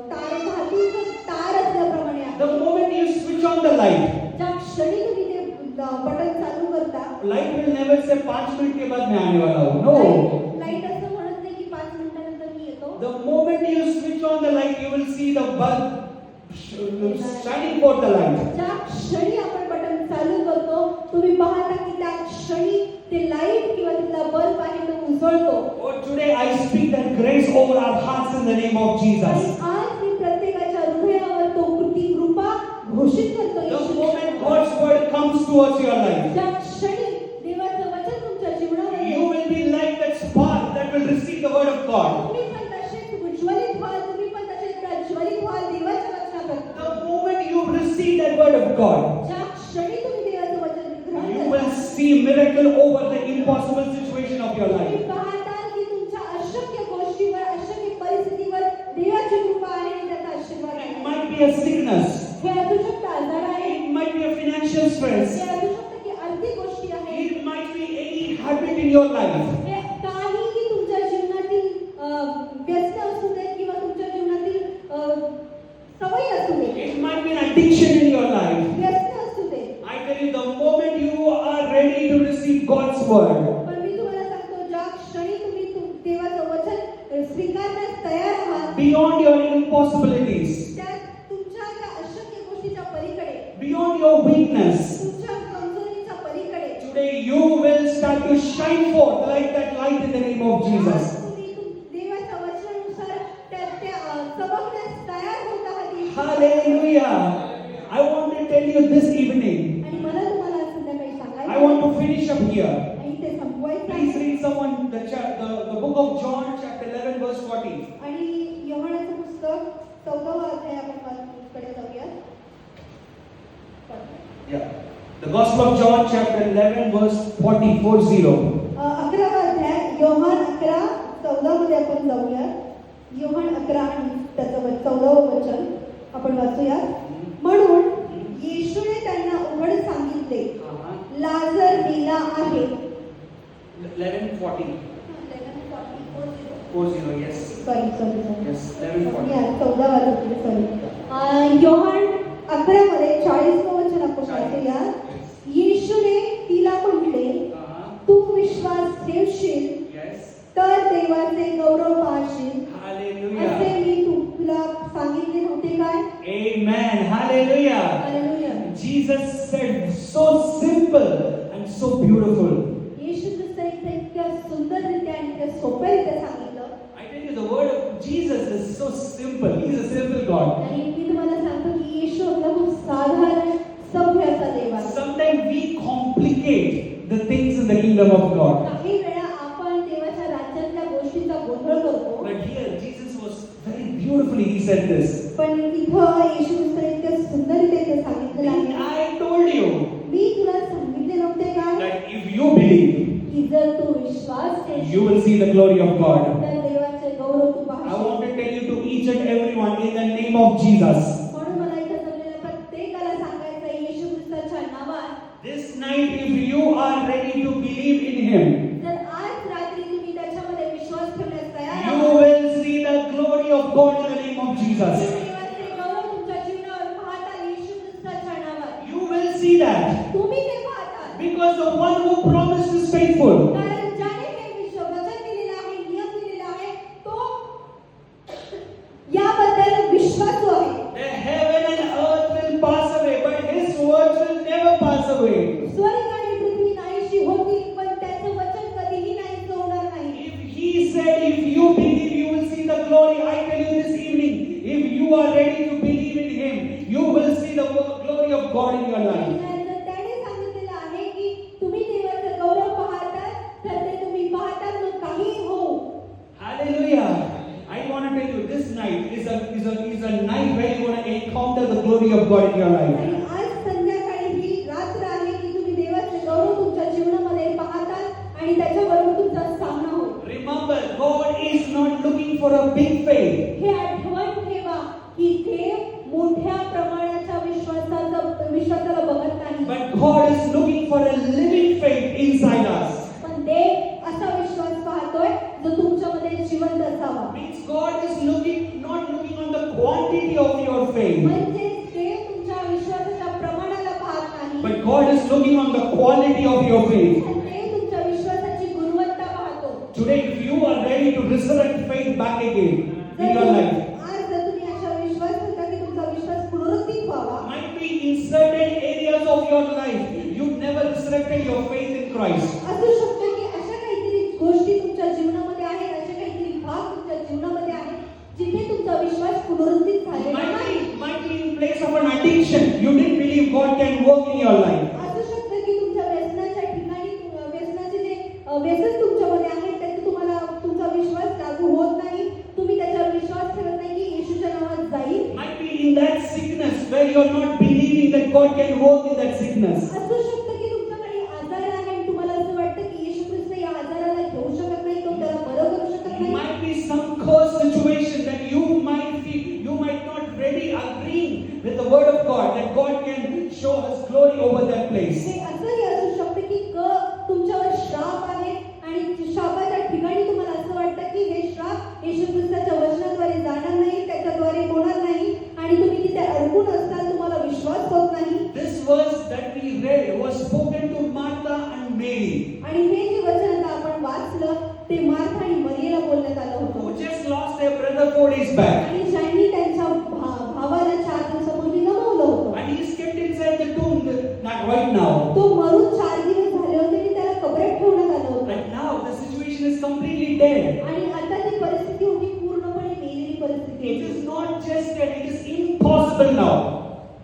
धातूचं तार असल्याप्रमाणे आहे, the moment you switch on the light, ज्या क्षणी तुम्ही ते बटन चालू करता, light will never say 5 minute के बाद मैं आने वाला हूँ. No. लाईट असं म्हणत नाही की 5 मिनिटानंतर मी येतो. The moment you switch on the light, you will see the bulb shining forth the light. ज्या क्षणी आपण बटन चालू करतो तुम्ही पाहता की त्या क्षणी ते लाईट किंवा तिथला बल्ब आहे तो उजळतो. Oh, today I speak that grace over our hearts in the name of आणि Jesus. आज मी प्रत्येकाच्या हृदयावर तो कृपा घोषित करतो. The moment God's word comes towards your life, ज्या क्षणी देवाचं वचन तुमच्या जीवनावर you will be like that spark that will receive the word of God. तुम्ही पण तसेच उज्ज्वलित व्हाल, तुम्ही पण तसेच प्रज्वलित व्हाल देवाच्या वचनाप्रती. The moment you receive that word of God, ज्या क्षणी तुम्ही देवाचं वचन ग्रहण you will करता, see miracle over the impossible situation of your तुम्ही life. पाहताल की तुमच्या अशक्य गोष्टीवर, अशक्य परिस्थितीवर देवाची कृपा आहे आणि त्याचा आशीर्वाद It आहे. might be a sickness, हे असू शकतं आजार आहे, it might be a financial हे stress, असू शकतं की आर्थिक गोष्टी आहेत, it might be any habit in your life. हे काहीही तुमच्या जीवनातील व्यस्त असू देत किंवा तुमच्या जीवनातील सवयी असू देत, It might be an addiction in your life. व्यस्त असू देत. I tell you, the moment you are ready to receive God's word, पण मी तुम्हाला सांगतो ज्या क्षणी तुम्ही देवाचं वचन स्वीकारण्यास तयार आहात, beyond your impossibilities, त्या तुमच्या त्या अशक्य गोष्टीच्या पलीकडे, beyond your weakness, तुमच्या कमजोरीच्या पलीकडे today you will start to shine forth like that light in the name of Jesus. तुम्ही देवाच्या वचनानुसार त्या चमकण्यास तयार होत आहात. Hallelujah. I want to tell you this evening, आणि मला तुम्हाला आज संध्याकाळी I सांगायचं want to finish up here. आणि ते संपवायचं Please आहे. read someone the book of John, chapter 11, verse 40. आणि योहानाचं पुस्तक 14वा अध्याय आपण कडे जाऊया. Yeah. The Gospel of John, chapter 11, verse 40. 11वा अध्याय योहान 11:14 मध्ये आपण जाऊया. योहान 11 आणि त्याचं 14वं वचन आपण वाचूया. म्हणून येशूने त्यांना उघड सांगितले, लाजर मेला आहे. 11:40. 40, yes. Sorry Yes, 11:40. 14 वाजता सॉरी. योहान 11 मध्ये 40वं वचन आपण वाचूया. येशूने तिला म्हटले, तू विश्वास ठेवशील Yes. तर देवाचे गौरव पाहशील, Hallelujah. असे मी तुला सांगितले नव्हते काय? Amen. Hallelujah. Hallelujah. Jesus said so simple and so beautiful. येशू ख्रिस्ताने इतक्या सुंदररित्या आणि इतक्या सोप्यारित्या सांगितलं. I tell you, the word of Jesus is so simple. He is a simple God. आणि मी तुम्हाला सांगतो की येशू आपला खूप साधारण सभ्य असा देव आहे. Sometimes we complicate the things in the kingdom of God. काही वेळा आपण देवाच्या राज्यातल्या गोष्टींचा गोंधळ करतो. But here, Jesus was very beautifully, he said this. पण इथं येशू ख्रिस्ताने इतक्या सुंदररित्या इथे सांगितलेलं आहे. I told you मी तुला सांगितले नव्हते काय? that if you believe, की जर तू विश्वास ठेवशील you will see the glory of God. तर देवाचे गौरव तू I पाहशील. want to tell you to each and everyone in the name of Jesus. म्हणून मला इथं जमलेल्या प्रत्येकाला सांगायचं आहे, येशू ख्रिस्ताच्या नावात This night, if you are ready to believe in Him, जर आज रात्री तुम्ही त्याच्यामध्ये विश्वास ठेवण्यास तयार you आहात, will see the glory of God in the name of Jesus. देवाचे गौरव तुमच्या जीवनावर पाहता येशू ख्रिस्ताच्या नावात. You will see that तुम्ही ते पाहता. because the one who promised is faithful. कारण ज्याने हे वचन दिलेलं आहे, नियम दिलेला आहे, तो याबद्दल विश्वासू आहे. The heaven and earth will pass away, but His words will never pass away. स्वर्ग आणि पृथ्वी नाहीशी होतील, पण त्याचं वचन कधीही नाहीसं होणार नाही. If He said, if you believe, you will see the glory. I tell you this evening, if you are ready to believe in Him, you will see the glory of God in your life. जर त्याने सांगितलेलं आहे की तुम्ही देवाचं गौरव पाहता, तर ते तुम्ही पाहता मग काहीही हो. Hallelujah. I want to tell you, this night is a night where you want to encounter the glory of God in your life. आणि आज संध्याकाळी ही रात्र आहे की तुम्ही देवाचे गौरव तुमच्या जीवनामध्ये पाहतात आणि त्याच्याबरोबर तुमचा सामना होईल. Remember, God is not looking for a big faith. हे आठवण ठेवा की देव मोठ्या प्रमाणाच्या विश्वासाला बघत नाही, But God is looking for a living faith inside us. पण देव असा विश्वास पाहतोय जो तुमच्यामध्ये जिवंत असावा. Means God is not looking on the quantity of your faith, म्हणजे देव तुमच्या विश्वासाच्या प्रमाणाला पाहत नाही, but God is looking on the quality of your faith. पण देव तुमच्या विश्वासाची गुणवत्ता पाहतो. Today, if you are ready to resurrect faith back again in your life, आज जर तुम्ही अशा विश्वास ठेवता की तुमचा विश्वास your life you never resurrected your faith in Christ. असू शकतं की अशा काहीतरी गोष्टी तुमच्या जीवनामध्ये आहेत, अशा काहीतरी भाग तुमच्या जीवनामध्ये आहेत जिथे तुमचा विश्वास पुनरुत्थित झालेला नाही. Might be in place of an addiction. You didn't believe God can work in your life. असू शकतं की तुमच्या व्यसनाच्या ठिकाणी व्यसनाचे जे व्यसन तुमच्यामध्ये आहेत त्याचा तुम्हाला तुमचा विश्वास लागू होत नाही. तुम्ही त्याच्यावर विश्वास ठेवत नाही की येशूच्या नावात जाईल. Might be in that sickness where you're not believing that God can work in that sickness. असू शकतं की तुमच्याकडे आजार आहे आणि तुम्हाला असं वाटतं की येशू ख्रिस्त या आजाराला घेऊ शकत नाही, तो त्याला बरं करू शकत नाही. Might be some cursed situation that you might feel, you might not really agreeing with the word of God that God can show His glory over that place. हे असंही असू शकतं की तुमच्यावर श्राप आहे आणि श्रापाच्या ठिकाणी तुम्हाला असं वाटतं की हे श्राप येशू ख्रिस्ताच्या वचनाद्वारे जाणार नाही, त्याच्याद्वारे होणार नाही आणि तुम्ही तिथे अडकून असताना तुम्हाला विश्वास होत नाही. This verse that we read was spoken to Martha and Mary, आणि हे जे वचन आता आपण वाचलं ते मार्था आणि मरियेला बोलण्यात आलं who होतं just lost their brother 4 days back. आणि ज्यांनी त्यांच्या भावाला 4 दिवसापूर्वी गमावलं होतं. And he is kept inside the tomb, not right now. तो मरून 4 दिवस झाले होते आणि त्याला कबरेत ठेवण्यात आलं होतं. Right now, the situation is completely dead. आणि आता ती परिस्थिती होती पूर्णपणे मेलेली परिस्थिती It होती. is not just dead, it is impossible now.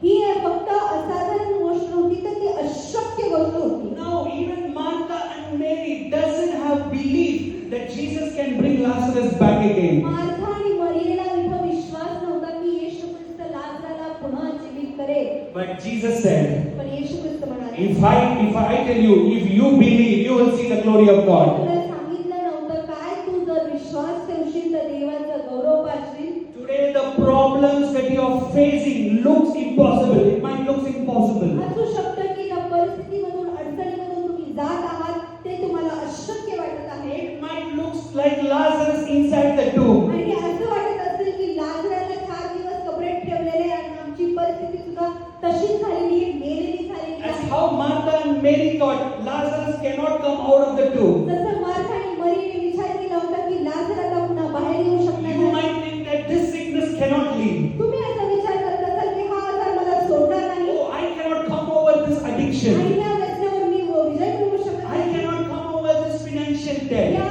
ही फक्त असाधारण गोष्ट नव्हती तर ती अशक्य गोष्ट होती. Now, even Martha and Mary doesn't have belief that Jesus can bring Lazarus back again. Martha आणि मरियेला इथं विश्वास नव्हता की येशू ख्रिस्त लाजराला पुन्हा जीवित करेल. But Jesus said, पण येशू ख्रिस्त म्हणाले, if I tell you, if you believe, you will see the glory of God. तुला सांगितलं नव्हतं काय, तू जर विश्वास ठेवशील तर देवाचा गौरव पाहशील. Today, the problems that you are facing looks impossible. It might look impossible. असू शकतं की त्या परिस्थितीमधून अडचणीमधून तुम्ही जात आहात ते तुम्हाला अशक्य वाटत आहे. It might look like Lazarus inside the tomb. आणि असं वाटत असेल की लाजराला 4 दिवस कबरेत ठेवलेले आणि आमची परिस्थिती सुद्धा तशीच झालेली आहे, मेलेली झालेली That's आहे. how Martha and Mary thought Lazarus cannot come out of the tomb. जसं मार्था आणि मरियेने विचार केला होता की लाजर आता पुन्हा बाहेर येऊ शकणार You नाही. might think that this sickness cannot leave. तुम्ही असा विचार करत असाल की हा आजार मला सोडणार नाही Oh, I cannot come over this addiction. आणि या व्यसनावर मी विजय मिळवू शकत I नाही. cannot come over this financial debt. या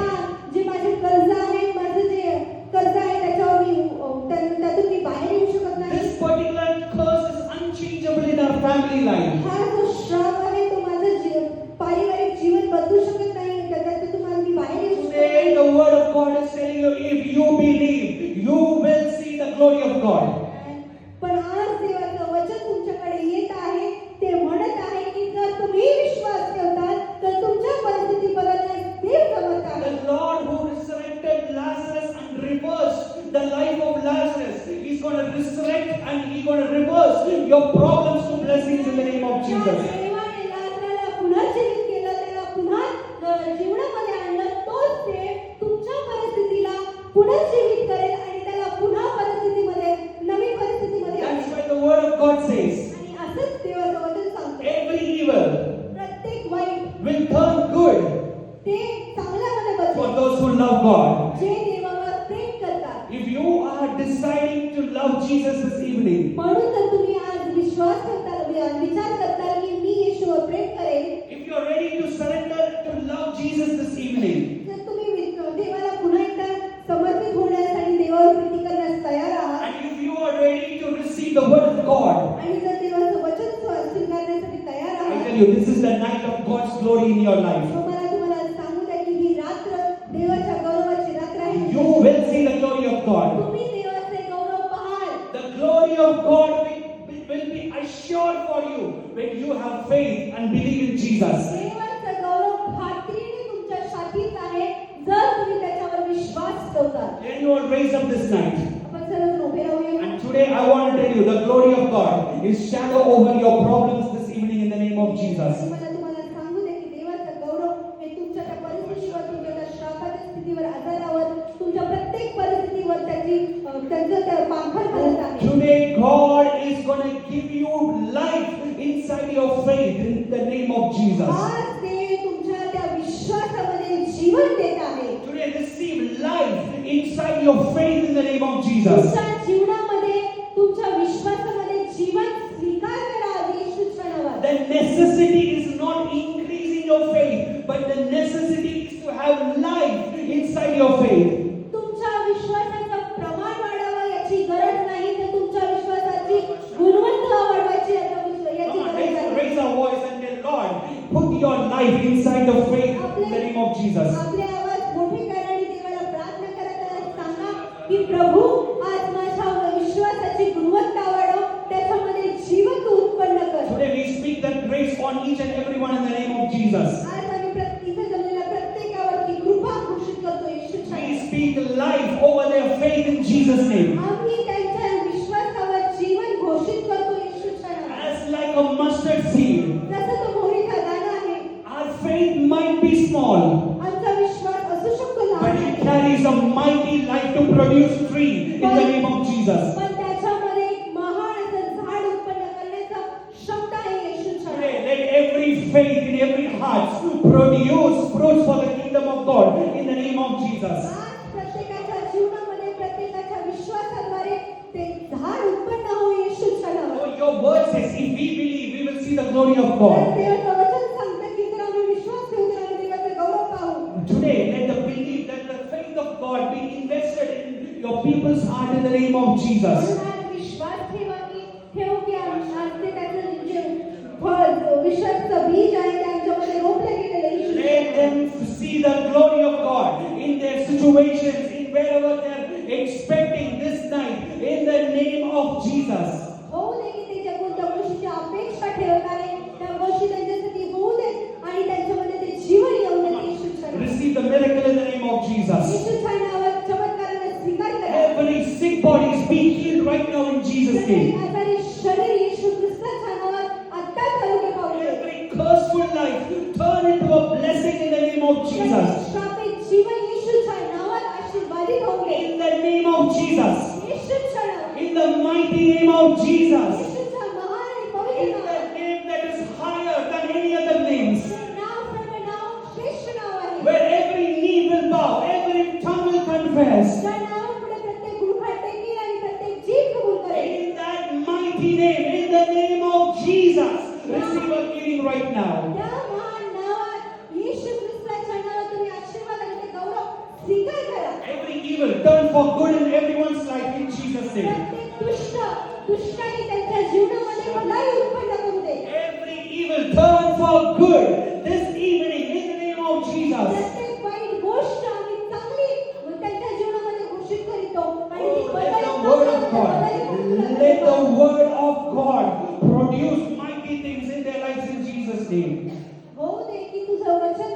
जे माझे कर्ज आहे, माझं जे कर्ज आहे त्याच्यावर मी त्यातून मी बाहेर येऊ शकत नाही. This particular curse is unchangeable in our family life. हा जो श्राप आहे तो माझं पारिवारिक जीवन बदलू शकत नाही, त्याच्यातून तुम्हाला मी बाहेर येऊ शकत Today, नाही. the word of God is telling you, if you believe, you will see the glory of God. पण आज देवाचं वचन तुमच्याकडे येत आहे, ते म्हणत आहे की जर तुम्ही विश्वास ठेवताल तर तुमच्या परिस्थिती बदलण्यास देव समर्थ आहे. The Lord who resurrected Lazarus and reversed the life of Lazarus, He's going to resurrect and He's going to reverse your problems to blessings in the name of Jesus. देवाने लाजराला पुनर्जीवित केलं, त्याला पुन्हा जीवनामध्ये आणलं, तोच देव तुमच्या परिस्थितीला पुनर्जीवित करेल आणि त्याला पुन्हा परिस्थितीमध्ये नवीन परिस्थितीमध्ये That's आणेल. why the word of God says, आणि असंच देवाचं वचन सांगतं, every evil प्रत्येक वाईट will turn good ते चांगल्यामध्ये for बदलेल those who love God. जे देवावर प्रेम करतात. If you are deciding to love Jesus this evening, म्हणून जर तुम्ही आज विश्वास करताल, विचार करताल की मी येशूवर प्रेम करेन, if you are ready to surrender to love Jesus this evening, जर तुम्ही देवाला पुन्हा एकदा समर्पित होण्यास आणि देवावर प्रीती करण्यास तयार आहात and if you are ready to receive the word of God, आणि जर देवाचं वचन स्वीकारण्यासाठी तयार I आहात, tell you, this is the night of God's glory in your life. तर मला तुम्हाला सांगू द्या की ही रात्र देवाच्या गौरवाची रात्र आहे. You will see the glory of God. तुम्ही देवाचे गौरव पाहाल. The glory of God will be assured for you when you have faith and believe in Jesus. देवाचं गौरव खात्रीने तुमच्या साथीच आहे जर तुम्ही त्याच्यावर विश्वास ठेवता. Can you all raise up this night? आपण सर्वजण उभे राहूया. And today I want to tell you, the glory of God is shadow over your problems this evening in the name of Jesus. मला तुम्हाला सांगू द्या की देवाचं गौरव हे तुमच्या त्या परिस्थितीवर, तुमच्या त्या श्रापाच्या स्थितीवर, आजारावर, तुमच्या प्रत्येक परिस्थितीवर त्यांचं त्या पांघर घालत आहे. Today God is going to give you life inside your faith in the name of Jesus. आज ते तुमच्या त्या विश्वासामध्ये जीवन देत आहे. Today receive life inside your faith in the name of Jesus. तुमच्या जीवनामध्ये, तुमच्या विश्वासामध्ये जीवन स्वीकार करा येशूच्या नावात. The necessity Jesus. आपले आवाज मोठे करा आणि देवाला प्रार्थना करा. त्याला सांगा की प्रभू आज माझ्या विश्वासाची गुणवत्ता वाढव. त्याच्यामध्ये जीवन तू उत्पन्न कर. Today we speak that grace on each and everyone in the name of Jesus. आज आम्ही इथे जमलेल्या प्रत्येकावरती कृपा घोषित करतो येशूच्या We नावात. speak life over their faith in Jesus' name. आम्ही त्यांच्या विश्वासावर जीवन घोषित करतो येशूच्या नावात. As like a mustard seed, जसं तो मोहरीचा दाणा आहे, our faith might be small, आमचा विश्वास असू शकतो but लहान, it carries a mighty life to produce tree in the name of Jesus. पण त्याच्यामध्ये एक महान असं झाड उत्पन्न करण्याचा क्षमता आहे येशूच्या Today, नावात. let every faith in every heart produce fruits for the kingdom of God in the name of Jesus. आज प्रत्येकाच्या जीवनामध्ये प्रत्येकाच्या विश्वासाद्वारे ते झाड उत्पन्न हो येशूच्या नावात. Oh, your word says, if we believe, we will see the glory of तर God. देवाचं वचन सांगतं की जर आम्ही विश्वास ठेवू तर आम्ही देवाचं गौरव पाहू. Today, let the belief that the faith of God be invested in your people's heart in the name of Jesus. म्हणून आज विश्वास ठेवू की आज ते त्याचं जे फळ विश्वासचं बीज आहे ते आमच्यामध्ये रोपलं गेलेलं आहे येशूच्या Let them see the glory of God in their situations, in wherever they are expecting this night, in the name of Jesus. होऊ दे की ते ज्या कोणत्या गोष्टीची अपेक्षा ठेवत आहे त्या गोष्टी त्यांच्यासाठी होऊ दे आणि त्यांच्यामध्ये ते जीवन येऊ दे येशूच्या नावात. Receive the miracle in the name of Jesus. येशूच्या नावात चमत्काराने स्वीकार करा. Every sick body is being healed right now in Jesus' प्रत्येक name. आजारी शरीर येशू ख्रिस्ताच्या नावात आत्ताच आरोग्य पावले. Every curseful life turn into a blessing in the name of Jesus. श्रापित जीवन येशूच्या नावात आशीर्वादित होऊ दे. In the name of Jesus. येशूच्या नावात. In the mighty name of Jesus. येशूच्या महान आणि In पवित्र the नावात. name that is higher than any other names. ते नाव सर्व नाव श्रेष्ठ नाव आहे. Where every knee will bow, every tongue will confess. त्या नावापुढे प्रत्येक गुडघा टेकेल आणि प्रत्येक जीभ कबूल करेल. In that mighty name, in the name of Jesus, receive a healing right now. त्या महान नावात येशू ख्रिस्ताच्या नावात तुम्ही आशीर्वाद आणि ते गौरव स्वीकार करा. Every evil turn for good in everyone's life in Jesus' name. प्रत्येक दुष्टाने त्यांच्या जीवनामध्ये भलाई उत्पन्न करू दे. Every evil turn for good this evening in the name of Jesus. प्रत्येक वाईट गोष्ट आम्ही चांगली त्यांच्या जीवनामध्ये घोषित करीतो आणि ती Oh, let the बदल word of God, let the word of God produce mighty things in their lives in Jesus' name. होऊ दे की तुझं वचन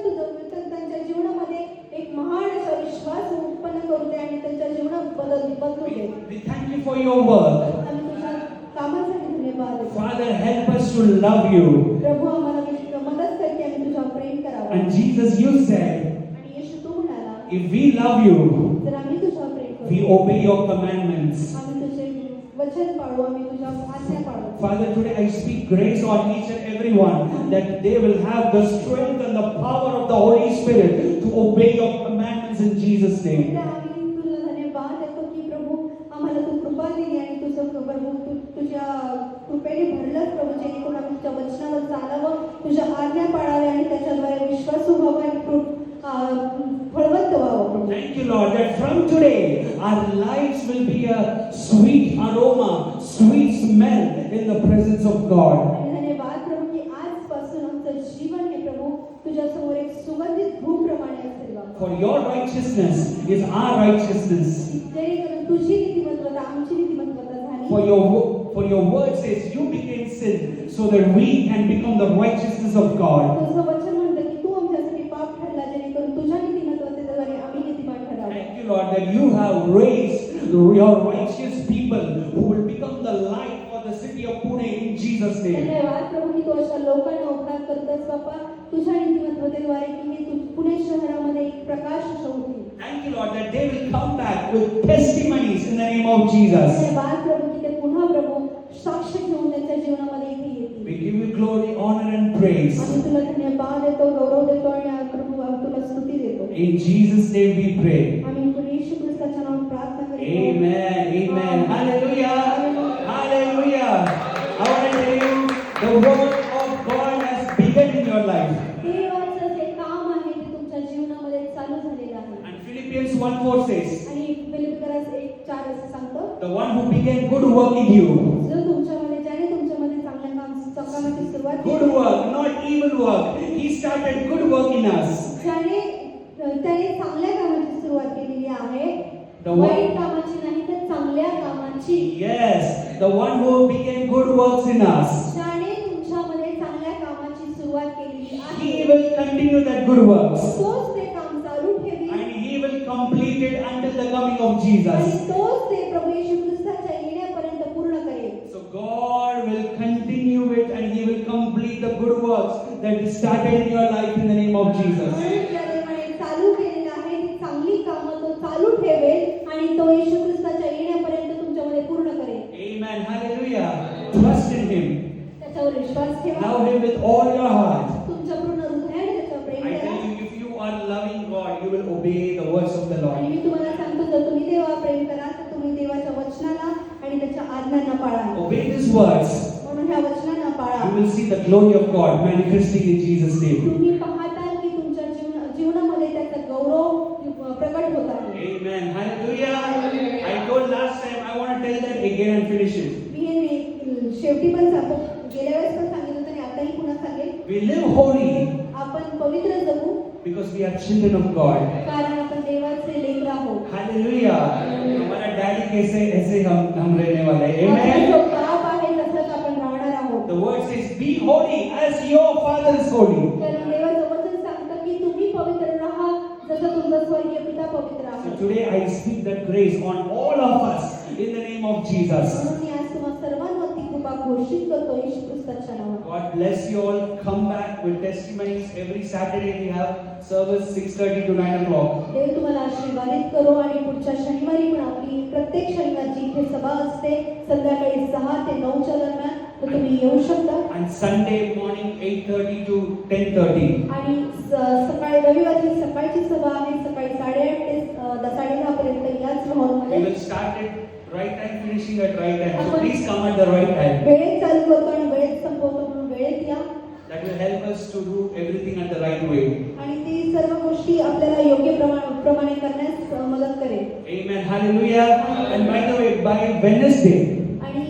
त्यांच्या जीवनामध्ये एक महान असा विश्वास उत्पन्न करू दे आणि त्यांच्या जीवनात बदलू दे. We thank you for your word. आम्ही तुझ्या कामासाठी धन्यवाद देतो. Father, help us to love you. प्रभू आम्हाला मदत कर की आम्ही तुझ्यावर प्रेम करावं. And Jesus, you said, आणि येशू तू म्हणाला if we love you, तर आम्ही तुझ्यावर प्रेम करू. we obey your commandments. आम्ही तुझे वचन पाळू, आम्ही तुझ्या आज्ञा पाळू. Father, today I speak grace on each and every one that they will have the strength and the power of the Holy Spirit to obey your commandments in Jesus' name. त्या आम्ही तुला धन्यवाद देतो की प्रभू आम्हाला तू कृपा दिली आणि तुझं प्रभू तुझ्या कृपेने भरलंच प्रभू जेणेकरून आम्ही तुझ्या वचनावर चालावं, तुझ्या आज्ञा पाळावे आणि त्याच्याद्वारे विश्वास व्हावा आणि फळवंत व्हावं प्रभू. Thank you, Lord, that from today our lives will be a sweet aroma, sweet smell in the presence of God. आणि धन्यवाद प्रभू की आजपासून आमचं जीवन हे प्रभू तुझ्या समोर एक सुगंधित धूपप्रमाणे असेल बाबा. For your righteousness is our righteousness. जेणेकरून तुझी नीतिमत्वता आमची नीतिमत्वता झाली. For your word says you became sin so that we can become the righteousness of God. तुझं वचन म्हणतं की तू आमच्यासाठी पाप ठरला जेणेकरून तुझ्या नीतिमत्वतेद्वारे आम्ही नीतिमान ठरावं. Thank you, Lord, that you have raised your righteous people who will become the light for the city of Pune in Jesus' name. धन्यवाद प्रभू की तू अशा लोकांना उद्धार करतोस बाप्पा तुझ्या नीतिमत्वतेद्वारे की हे तू पुणे शहरामध्ये एक प्रकाश होतील. Thank you, Lord, that they will come back with testimonies in the name of Jesus. धन्यवाद प्रभू की ते पुन्हा प्रभू साक्ष घेऊन त्यांच्या जीवनामध्ये इथे येतील. We give you glory, honor, and praise. आम्ही तुला धन्यवाद देतो, गौरव देतो आणि प्रभू आम्ही तुला स्तुती देतो. In Jesus' name we pray. आम्ही प्रभू येशू ख्रिस्ताच्या नावात प्रार्थना करतो. Amen. Amen. Hallelujah. Hallelujah. I want to tell you, the work of God has begun in your life. देवाचं जे काम आहे ते तुमच्या जीवनामध्ये चालू झालेलं आहे. And Philippians 1:4 says, आणि फिलिप्पियस 1:4 असं सांगतो, the one who began good work in you, जो ज्याने तुमच्यामध्ये चांगल्या कामाची सुरुवात good केली, work, not evil work. He started good work in us. ज्याने त्याने चांगल्या कामाची सुरुवात केलेली आहे, The one- वाईट कामाची नाही तर चांगल्या कामाची. Yes, the one who began good works in us. ज्याने तुमच्यामध्ये चांगल्या कामाची सुरुवात केलेली He आहे, will continue that good works. तोच ते काम चालू ठेवी And he will complete it until the coming of आणि Jesus. तोच ते प्रभू येशू ख्रिस्ताच्या येण्यापर्यंत पूर्ण करेल. So God will continue it and he will complete the good works that he started in your life in the name of Jesus. म्हणून ज्या देवाने चालू केलेलं आहे ती चांगली कामं तो चालू ठेवेल आणि तो येशू ख्रिस्ताच्या येण्यापर्यंत तुमच्यामध्ये पूर्ण करेल. Amen. Hallelujah. Trust in him. त्याच्यावर विश्वास ठेवा. Love him with all your heart. तुमच्या पूर्ण हृदयाने त्याच्यावर प्रेम I करा. tell you, if you are loving God, you will obey the words of the आणि Lord. मी तुम्हाला सांगतो जर तुम्ही देवावर प्रेम करा तर तुम्ही देवाच्या वचनाला आणि त्याच्या आज्ञांना पाळा. Obey these words. म्हणून ह्या वचनांना पाळा. You will see the glory of God manifesting in Jesus' name. तुम्ही पाहताल की तुमच्या जीवनामध्ये त्याचा गौरव प्रकट होत आहे. Amen. Hallelujah. I told last time, I want to tell that again and finish it. मी हे शेवटी पण सांगतो, गेल्या वेळेस पण सांगितलं होतं आणि आताही पुन्हा सांगेल. We live holy आपण पवित्र जगू because we are children of God. कारण आपण देवाचे लेकर आहोत. Hallelujah. हमारा डैडी कैसे ऐसे हम रहने वाले हैं. आपला Amen. जो बाप आहे तसंच आपण राहणार आहोत. The word says, be holy as your Father is holy. कारण देवाचं वचन सांगतं की तुम्ही पवित्र राहा जसं तुमचा स्वर्गीय पिता पवित्र So आहे. today I speak that grace on all of us in the name of Jesus. म्हणून मी आज तुम्हा सर्वांवरती कृपा घोषित करतो येशू ख्रिस्ताच्या नावात. God bless you all. Come back with testimonies. Every Saturday we have service 6:30 to 9 o'clock. देव तुम्हाला आशीर्वादित करो आणि पुढच्या शनिवारी पण आपली प्रत्येक शनिवारची इथे सभा असते संध्याकाळी 6 ते 9 च्या दरम्यान, तर तुम्ही येऊ शकता. And Sunday morning 8:30 to 10:30. आणि सकाळी रविवारची सकाळची सभा आहे सकाळी 8:30 ते 10:30 पर्यंत याच We हॉलमध्ये. will start at right time, finishing at right time. So please come at the right time. वेळेत चालू करतो आणि वेळेत संपवतो म्हणून वेळेत या. That will help us to do everything at the right way. आणि ती सर्व गोष्टी आपल्याला योग्य प्रमाणे करण्यास मदत करेल. Amen. Hallelujah. And by the way, by Wednesday, आणि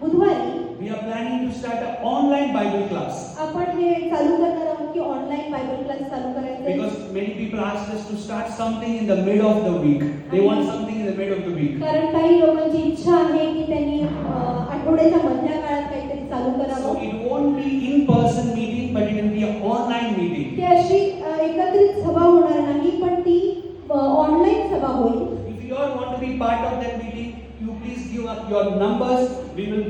बुधवारी we are planning to start an online Bible class. आपण हे चालू करणार आहोत की ऑनलाईन बायबल क्लास चालू करायचा आहे. Because many people ask us to start something in the mid of the week. They want something in the mid of the week. कारण काही लोकांची इच्छा आहे की त्यांनी आठवड्याच्या मधल्या काळात काहीतरी चालू So करावं. it won't be in-person meeting, but it will be an online meeting. ती अशी एकत्रित सभा होणार नाही पण ती ऑनलाईन सभा होईल. If you all want to be part of that meeting, you please give us your numbers. We will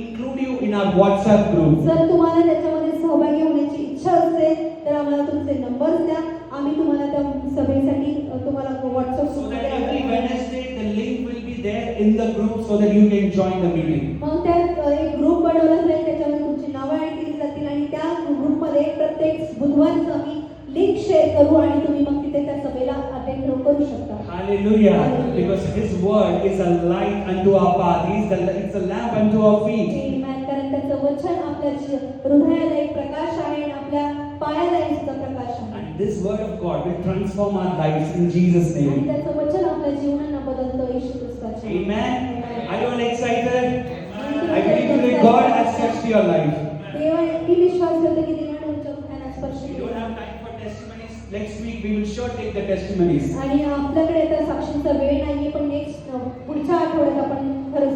include you in our WhatsApp group. जर तुम्हाला त्याच्यामध्ये सहभागी होण्याची इच्छा असेल तर आम्हाला तुमचे नंबर द्या. आम्ही तुम्हाला त्या सभेसाठी तुम्हाला WhatsApp So that every Wednesday the link will be there in the group so that you can join the meeting. मग त्यात एक ग्रुप बनवला जाईल त्याच्यामध्ये तुमची नावं ऍड केली जातील आणि त्या ग्रुपमध्ये प्रत्येक बुधवारचं आम्ही लिंक शेअर करू आणि तुम्ही मग तिथे त्या सभेला अटेंड करू शकता. Hallelujah. Because His word is a light unto our path. It's a lamp unto our feet. Amen. कारण त्याचं वचन आपल्या हृदयाला एक प्रकाश आहे आणि आपल्या पायाला एक सुद्धा प्रकाश आहे. And this word of God will transform our lives in Jesus' आणि name. त्याचं वचन आपल्या जीवनांना बदलतं येशू ख्रिस्ताच्या नावात. Amen. Are you all excited? I believe today God has touched your life. देवाने मी विश्वास करतो की देवाने तुमच्या हृदयाला स्पर्श We don't केला. have time for testimonies. Next week we will sure take the testimonies. आणि आपल्याकडे आता साक्षींचा वेळ नाहीये पण नेक्स्ट पुढच्या आठवड्यात आपण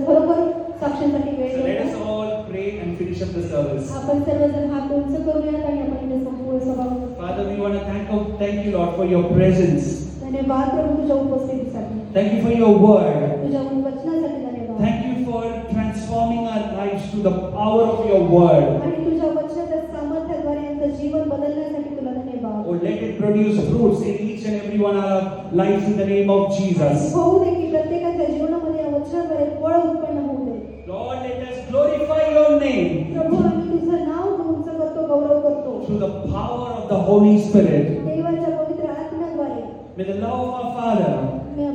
खरोखर साक्षींसाठी So वेळ let us देऊ. all pray and finish up the service. आपण सर्वजण हात उंच करूयात आणि आपण इथे संपूर्ण सभा करू. Father, we want to thank you, Lord, for your presence. धन्यवाद प्रभू तुझ्या उपस्थितीसाठी, Thank you for your word. तुझ्या वचनासाठी धन्यवाद. Thank you for transforming our lives to the power of your word. आणि तुझ्या वचनाच्या सामर्थ्याद्वारे आमचं जीवन बदलण्यासाठी तुला धन्यवाद. Oh, let it produce fruits in each and every one of our lives in the name of Jesus. होऊ दे की प्रत्येकाच्या जीवनामध्ये या वचनाद्वारे फळ उत्पन्न होऊ दे. Lord, let us glorify your name प्रभू आम्ही तुझं नाव उंच करतो, गौरव करतो. through the power of the Holy Spirit. देवाच्या पवित्र आत्म्याद्वारे May the love of our Father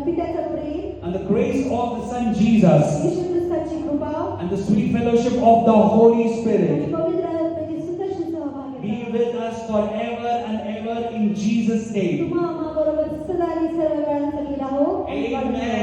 पित्याचं Prem, and the grace of the Son Jesus येशू ख्रिस्ताची कृपा and the sweet fellowship of the Holy आणि Spirit पवित्र आत्म्याची सुखद सहभागी be with us forever and ever in Jesus' name. तुम्हा आम्हाबरोबर सदा आणि सर्व काळासाठी राहो. Amen.